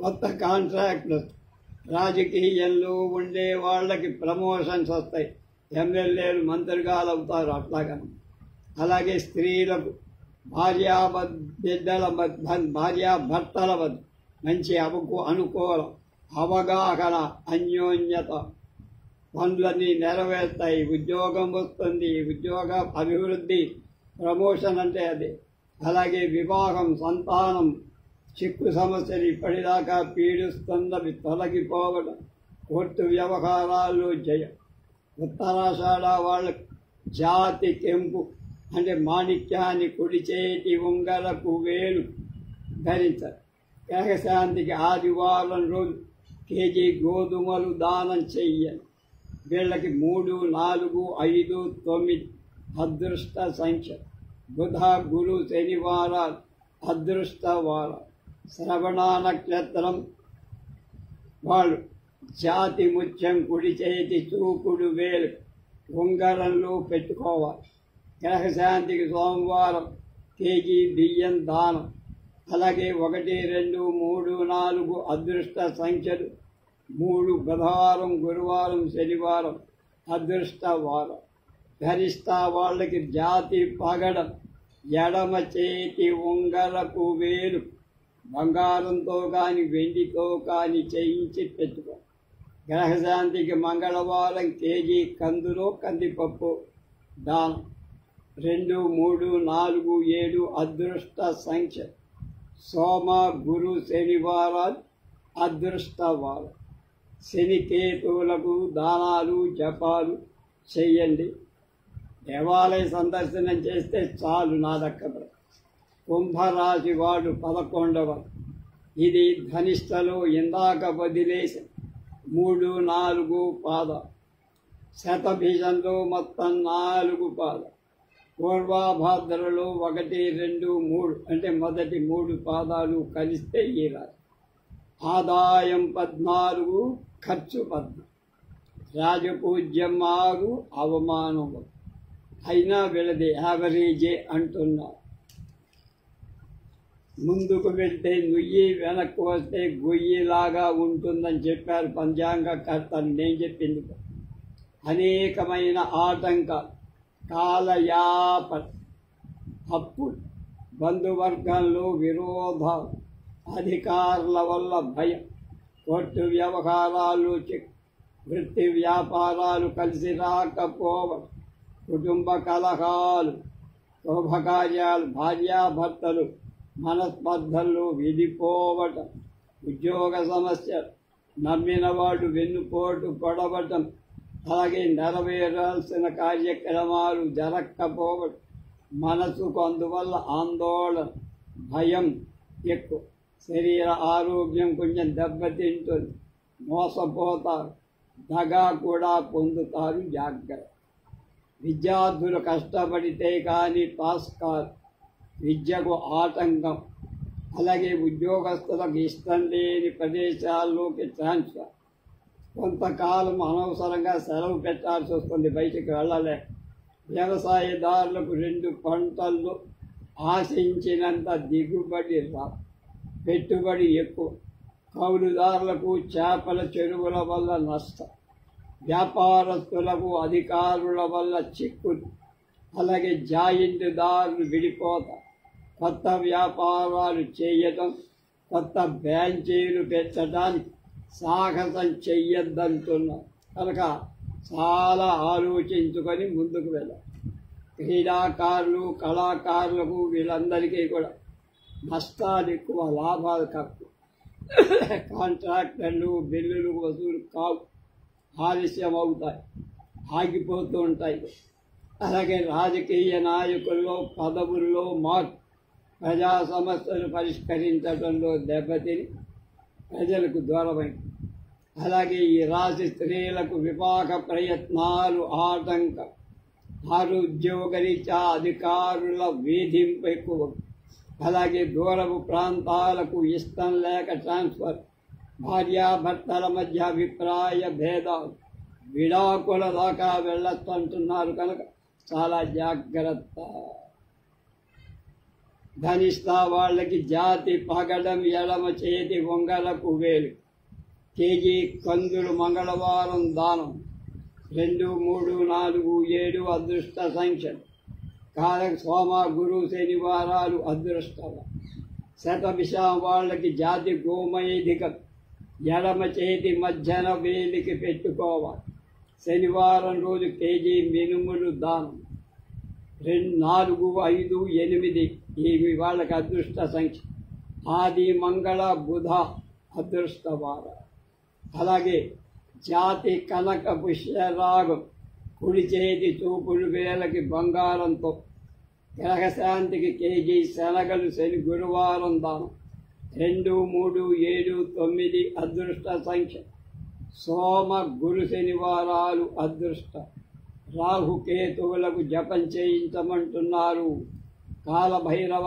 కొత్త కాంట్రాక్టులు. రాజకీయంలో ఉండే వాళ్ళకి ప్రమోషన్స్ వస్తాయి. ఎమ్మెల్యేలు, మంత్రిగాలు అవుతారు. అట్లాగా అలాగే స్త్రీలకు భార్యాభర్తల వద్ద మంచి అనుకూలం, అవగాహన, అన్యోన్యత. పనులన్నీ నెరవేరుతాయి. ఉద్యోగం వస్తుంది. ఉద్యోగ అభివృద్ధి, ప్రమోషన్ అంటే అదే. అలాగే వివాహం, సంతానం, చిక్కు సమస్యలు ఇప్పటిదాకా పీడిస్తున్నవి తొలగిపోవడం, కోర్టు వ్యవహారాల్లో జయం. ఉత్తరాషాఢ వాళ్ళకు జాతి కెంపు అంటే మాణిక్యాన్ని కుడి చేతి ఉంగరపు వేలు ధరించారు. గ్రహశాంతికి ఆదివారం రోజు కేజీ గోధుమలు దానం చెయ్యాలి. వీళ్ళకి 3, 4, 5, 9 అదృష్ట సంఖ్య. బుధ, గురు, శనివారాలు అదృష్ట వారాలు. శ్రవణ నక్షత్రం వాళ్ళు జాతి ముత్యం కుడి చేతి చూపుడు వేలు ఉంగరంలో పెట్టుకోవాలి. గ్రహశాంతికి సోమవారం కేజీ బియ్యం దానం. అలాగే 1, 2, 3, 4 అదృష్ట సంఖ్యలు. 3 బుధవారం, గురువారం, శనివారం అదృష్ట వారం. ధరిస్తా వాళ్ళకి జాతి పగడం, ఎడమ చేతి ఉంగరపు వేలు బంగారంతో కానీ వెండితో కానీ చేయించి పెట్టుకో. గ్రహశాంతికి మంగళవారం కేజీ కందులో కందిపప్పు దానం. 2, 3, 4, 7 అదృష్ట సంఖ్య. సోమ, గురు, శనివారాలు అదృష్టవారం. శని కేతువులకు దానాలు జపాలు చెయ్యండి. దేవాలయ సందర్శనం చేస్తే చాలు నా దగ్గర. కుంభరాశి వాడు 11వ. ఇది ధనిష్టలో ఇందాక వదిలేసి 3, 4 పాదాలు. శతభిషంలో మొత్తం 4 పాదాలు. పూర్వాభాద్రలో 1, 2, 3 అంటే మొదటి 3 పాదాలు కలిస్తే ఈ రాశి. ఆదాయం 14, ఖర్చు 14. రాజపూజ్యం 6, అవమానం 1. అయినా వీళ్ళది యావరేజే అంటున్నారు. ముందుకు వెళ్తే నుయ్యి, వెనక్కు వస్తే గొయ్యిలాగా ఉంటుందని చెప్పారు పంచాంగకర్తలు. నేను చెప్పింది అనేకమైన ఆటంకాలు, కాలయాప, అప్పులు, బంధువర్గంలో విరోధాలు, అధికారుల వల్ల భయం, కోర్టు వ్యవహారాలు, వృత్తి వ్యాపారాలు కలిసి రాకపోవడం, కుటుంబ కలహాలు, శుభకార్యాలు, భార్యాభర్తలు మనస్పర్ధల్లో విడిపోవటం, ఉద్యోగ సమస్యలు, నమ్మిన వాడు వెన్నుపోటు పొడవటం, అలాగే నెరవేరాల్సిన కార్యక్రమాలు జరగకపోవడం, మనసుకు అందువల్ల ఆందోళన, భయం ఎక్కువ. శరీర ఆరోగ్యం కొంచెం దెబ్బతింటుంది. మోసపోతారు, దగా కూడా పొందుతారు. జాగ్రత్త. విద్యార్థులు కష్టపడితే కానీ పాస్ కాదు. విద్యకు ఆటంకం. అలాగే ఉద్యోగస్తులకు ఇష్టం లేని ప్రదేశాల్లోకి ట్రాన్స్ఫర్. కొంతకాలం అనవసరంగా సెలవు పెట్టాల్సి వస్తుంది, బయటికి వెళ్ళలేక. వ్యవసాయదారులకు 2 పంటల్లో ఆశించినంత దిగుబడి రాదు, పెట్టుబడి ఎక్కువ. కౌలుదారులకు చేపల చెరువుల వల్ల నష్టం. వ్యాపారస్తులకు అధికారుల వల్ల చిక్కులు. అలాగే జాయింట్దారులు విడిపోతారు. కొత్త వ్యాపారాలు చేయటం, కొత్త బ్రాంచీలు పెట్టడానికి సాహసం చెయ్యొద్దంటున్నారు. కనుక చాలా ఆలోచించుకొని ముందుకు వెళ్ళాలి. క్రీడాకారులు, కళాకారులకు వీళ్ళందరికీ కూడా నష్టాలు ఎక్కువ, లాభాలు తక్కువ. కాంట్రాక్టర్లు బిల్లులు వసూలు కావు, ఆలస్యం అవుతాయి, ఆగిపోతూ ఉంటాయి. అలాగే రాజకీయ నాయకుల్లో, పదవుల్లో మార్పు, ప్రజా సమస్యలు పరిష్కరించడంలో దెబ్బతిని ప్రజలకు దూరమైంది. అలాగే ఈ రాశి స్త్రీలకు వివాహ ప్రయత్నాలు ఆటంకం. ఆరోగ్యరీత్యా అధికారుల వేధింపు ఎక్కువ. అలాగే దూరపు ప్రాంతాలకు ఇష్టం లేక ట్రాన్స్ఫర్. భార్యాభర్తల మధ్య అభిప్రాయ భేదాలు, విడాకుల దాకా వెళ్ళొచ్చంటున్నారు. కనుక చాలా జాగ్రత్త. ధనిష్ట వాళ్ళకి జాతి పగడం, ఎడమ చేతి ఉంగరపు వేలు, కేజీ కందులు మంగళవారం దానం. 2, 3, 4, 7 అదృష్ట సంఖ్యలు. కారక సోమ, గురు, శనివారాలు అదృష్టం. శతభిషం వాళ్ళకి జాతి గోమేధికం, ఎడమ చేతి మధ్యన వేలికి పెట్టుకోవాలి. శనివారం రోజు కేజీ మినుములు దానం. 2, 4, 5, 8 ఇవి వాళ్ళకి అదృష్ట సంఖ్య. ఆది, మంగళ, బుధ అదృష్టవారం. అలాగే జాతి కనక పుష్యరాగం, కుడి చేతి చూపులు వేలకి బంగారంతో. గ్రహశాంతికి కేజీ శనగలు శని గురువారం దానం. 2, 3, 7, 9 అదృష్ట సంఖ్య. సోమ, గురు, శనివారాలు అదృష్ట. రాహుకేతువులకు జపం చేయించమంటున్నారు. కాలభైరవ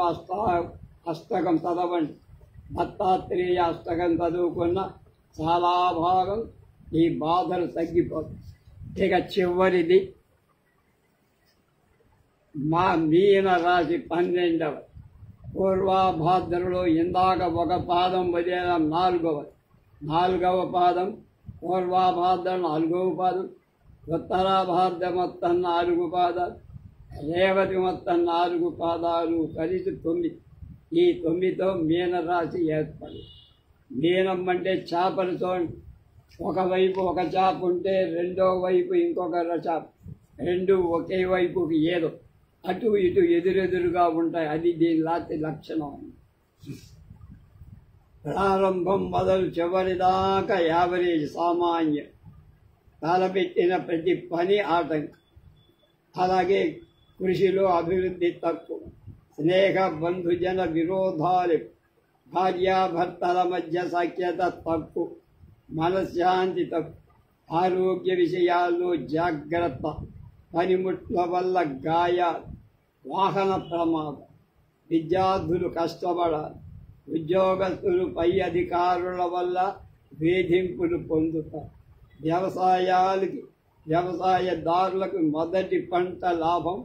అష్టకం చదవండి. దత్తాత్రేయ అష్టకం చదువుకున్న చాలా భాగం ఈ బాధలు తగ్గిపోతాయి. ఇక చివరిది మా మీన రాశి 12వ. పూర్వాభాద్రలో ఇందాక ఒక పాదం వదిలేదాం, నాలుగవ పాదం పూర్వాభాద్ర 4వ పాదం, ఉత్తరాభాద్ర మొత్తం 4 పాదాలు, రేవతి మొత్తం 4 పాదాలు కలిసి 9. ఈ 9తో మీనరాశి ఏర్పడి, మీనం అంటే చేపలు చూడండి, ఒకవైపు ఒక చేప ఉంటే రెండో వైపు ఇంకొక చేప, రెండు ఒకే వైపుకి ఏదో అటు ఇటు ఎదురెదురుగా ఉంటాయి. అది దీని లాంటి లక్షణం. ప్రారంభం మొదలు చివరిదాకా యావరేజ్ సామాన్యం. తలపెట్టిన ప్రతి పని ఆటంకం. అలాగే కృషిలో అభివృద్ధి తక్కువ. స్నేహ బంధుజన విరోధాలు, భార్యాభర్తల మధ్య సఖ్యత తక్కువ. మనశ్శాంతి తక్కువ. ఆరోగ్య విషయాల్లో జాగ్రత్త. పనిముట్ల వల్ల గాయాలు, వాహన ప్రమాదం. విద్యార్థులు కష్టపడాలి. ఉద్యోగస్తులు పై అధికారుల వల్ల వేధింపులు పొందుతారు. వ్యవసాయదారులకు మొదటి పంట లాభం,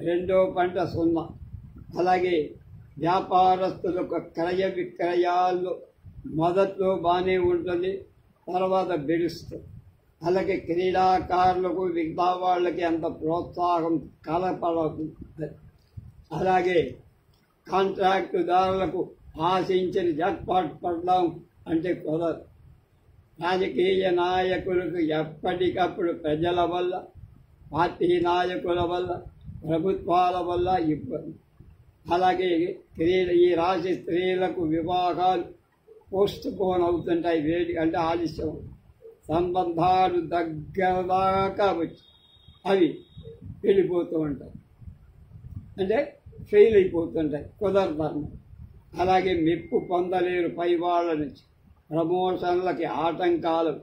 రెండో పంట 0. అలాగే వ్యాపారస్తులకు క్రయ విక్రయాల్లో మొదట్లో బాగానే ఉంటుంది, తర్వాత బెడుస్తుంది. అలాగే క్రీడాకారులకు మిగతా వాళ్ళకి అంత ప్రోత్సాహం కలపడదు. అలాగే కాంట్రాక్టుదారులకు ఆశించిన జాక్పాట్ పడడం అంటే కుదరదు. రాజకీయ నాయకులకు ఎప్పటికప్పుడు ప్రజల వల్ల, పార్టీ నాయకుల వల్ల, ప్రభుత్వాల వల్ల ఇబ్బంది. అలాగే ఈ రాశి స్త్రీలకు వివాహాలు పోస్ట్ పోన్ అవుతుంటాయి. వేడి అంటే ఆలస్యం. సంబంధాలు దగ్గర దాకా వచ్చి అవి వెళ్ళిపోతూ ఉంటాయి, అంటే ఫెయిల్ అయిపోతుంటాయి, కుదరదాన్ని. అలాగే మెప్పు పొందలేరు పై వాళ్ళ నుంచి. ప్రమోషన్లకి ఆటంకాలు.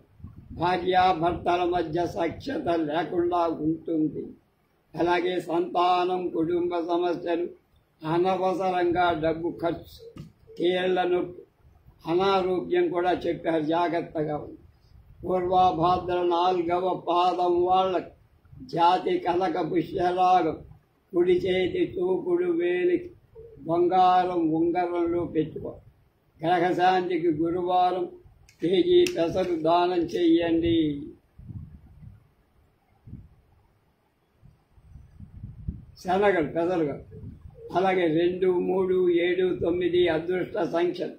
భార్యాభర్తల మధ్య సఖ్యత లేకుండా ఉంటుంది. అలాగే సంతానం, కుటుంబ సమస్యలు, అనవసరంగా డబ్బు ఖర్చు, కీళ్ల నొప్పి, అనారోగ్యం కూడా చెప్పారు, జాగ్రత్తగా ఉంది. పూర్వాభాద్ర 4వ పాదం వాళ్ళకి జాతి కనక పుష్యరాగం. కుడి చేతి చూపుడు వేలికి బంగారం ఉంగరంలో పెట్టుకో. గ్రహశాంతికి గురువారం కేజీ పెసలు దానం చెయ్యండి. శనగలు, పెసలుగా. అలాగే 2, 3, 7, 9 అదృష్ట సంఖ్యలు.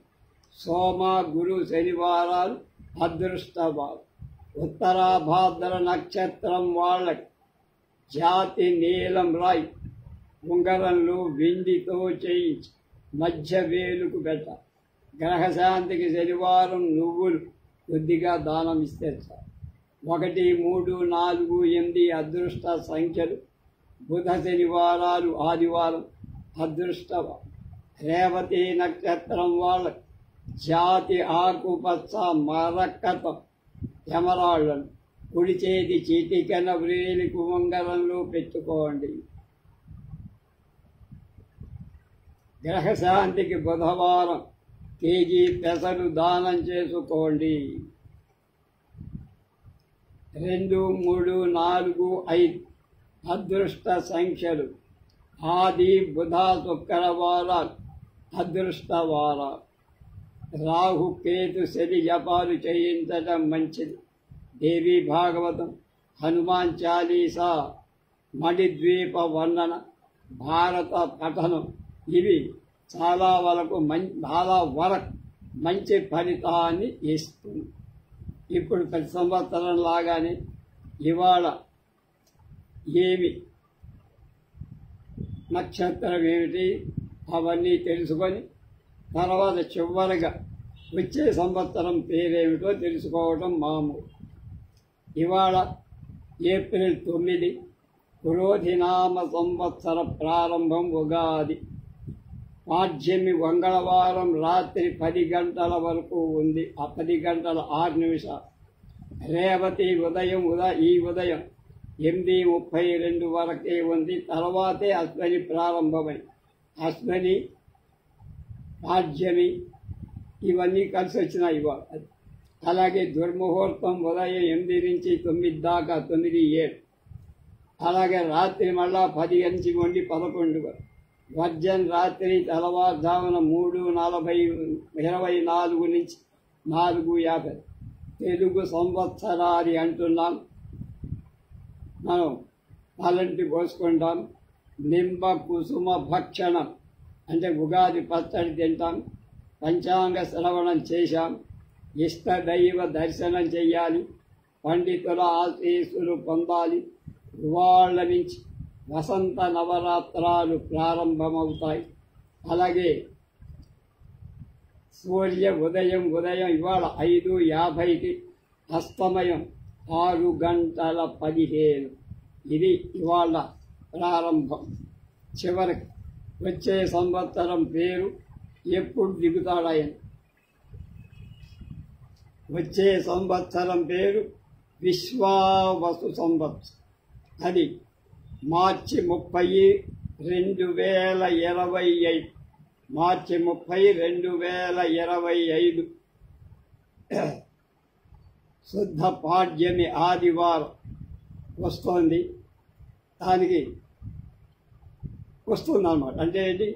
సోమ, గురు, శనివారాలు అదృష్టవారు. ఉత్తరాభాద్ర నక్షత్రం వాళ్ళకి జాతి నీలం రాయి ఉంగరంలో వెండితో చేయించి మధ్య వేలుకు పెట్టాలి. గ్రహశాంతికి శనివారం నువ్వులు కొద్దిగా దానం ఇస్తే చాలు. 1, 3, 4, 8 అదృష్ట సంఖ్యలు. బుధ, శనివారాలు, ఆదివారం అదృష్టవారు. రేవతి నక్షత్రం వాళ్ళకి జాతి ఆకుపచ్చ మరకతం ఎమరాళ్లను కుడి చేతి చీటికన వ్రేలికి ఉంగరంలో పెట్టుకోండి. గ్రహశాంతికి బుధవారం కేజీ పెసలు దానం చేసుకోండి. 2, 3, 4, 5 అదృష్ట సంఖ్యలు. ఆది, బుధ, శుక్రవారాలు అదృష్టవారాలు. రాహు, కేతు, శని జపాలు చేయించడం మంచిది. దేవీ భాగవతం, హనుమాన్ చాలీసా, మణిద్వీప వర్ణన, భారత పఠనం ఇవి చాలా వరకు మంచి ఫలితాన్ని ఇస్తుంది. ఇప్పుడు ప్రతి సంవత్సరం లాగానే ఇవాళ ఏమి నక్షత్రం ఏమిటి అవన్నీ తెలుసుకొని తర్వాత చివరిగా వచ్చే సంవత్సరం పేరేమిటో తెలుసుకోవడం మామూలు. ఇవాళ ఏప్రిల్ 9 క్రోధినామ సంవత్సర ప్రారంభం, ఉగాది. పాడ్యమి మంగళవారం రాత్రి 10 గంటల వరకు ఉంది, 10 గంటల 6 నిమిషాలు. రేవతి ఈ ఉదయం 8:32 వరకే ఉంది, తర్వాతే అశ్వని ప్రారంభమై అశ్వని, పాడ్యమి ఇవన్నీ కలిసి వచ్చినాయి ఇవాళ. అలాగే దుర్ముహూర్తం ఉదయం 8 నుంచి 9 దాకా, 9, 7. అలాగే రాత్రి మళ్ళా 10 నుంచి 11 వరకు. వర్జన్ రాత్రి తెల్లవారుజామున 3:24 నుంచి 4:50 తెలుగు సంవత్సరాది అంటున్నాం. మనం తలంటి పోసుకుంటాం. నింబ కుసుమ భక్షణం అంటే ఉగాది పచ్చడి తింటాం. పంచాంగ శ్రవణం చేశాం. ఇష్టదైవ దర్శనం చెయ్యాలి. పండితుల ఆశీస్సులు పొందాలి. ఇవాళ్ళ నుంచి వసంత నవరాత్రాలు ప్రారంభమవుతాయి. అలాగే సూర్య ఉదయం ఇవాళ 5:50కి, అస్తమయం 6:15. ఇది ఇవాళ ప్రారంభం. చివరికి వచ్చే సంవత్సరం పేరు ఎప్పుడు దిగుతాడాయన. వచ్చే సంవత్సరం పేరు విశ్వావసు సంవత్సరం. అది మార్చి 30, 2025. మార్చి 30, 2025 శుద్ధ పాడ్యమి ఆదివారం వస్తోంది. దానికి వస్తుందన్నమాట. అంటే ఏంటి,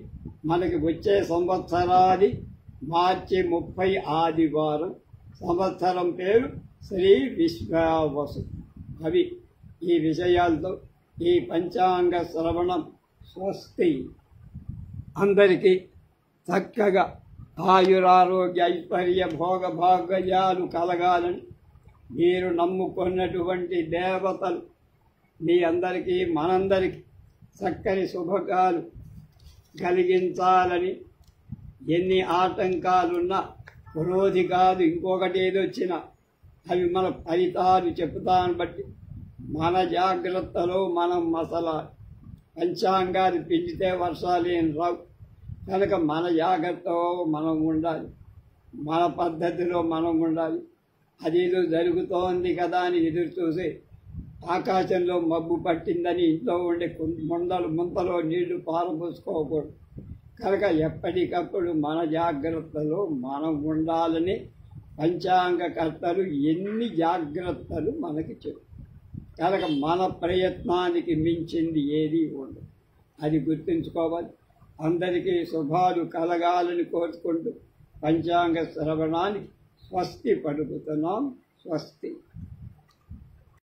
మనకి వచ్చే సంవత్సరాది మార్చి 30 ఆదివారం. సంవత్సరం పేరు శ్రీ విశ్వావసు. అవి ఈ విషయాలతో ఈ పంచాంగ శ్రవణం స్వస్తి. అందరికీ చక్కగా ఆయురారోగ్య ఐశ్వర్య భోగ భాగ్యాలు కలగాలని, మీరు నమ్ముకున్నటువంటి దేవతలు మీ అందరికీ మనందరికీ చక్కని శుభకాలు కలిగించాలని, ఎన్ని ఆటంకాలున్నా క్రోధి కాదు ఇంకొకటి ఏదొచ్చినా అవి మన ఫలితాలు చెప్తాను బట్టి మన జాగ్రత్తలో మనం మసలాలి. పంచాంగాలు పిండితే వర్షాలు ఏం రావు. కనుక మన జాగ్రత్తలో మనం ఉండాలి. మన పద్ధతిలో మనం ఉండాలి. అదేదో జరుగుతోంది కదా అని ఎదురు చూసి ఆకాశంలో మబ్బు పట్టిందని ఇంట్లో ఉండే ముంతలో నీళ్లు పారపోసుకోకూడదు. కనుక ఎప్పటికప్పుడు మన జాగ్రత్తలో మనం ఉండాలని పంచాంగకర్తలు ఎన్ని జాగ్రత్తలు మనకి చెప్పు. కనుక మన ప్రయత్నానికి మించింది ఏది ఉండదు. అది గుర్తుంచుకోవాలి. అందరికీ శుభాలు కలగాలని కోరుకుంటూ పంచాంగ శ్రవణానికి స్వస్తి పలుకుతున్నాం. స్వస్తి.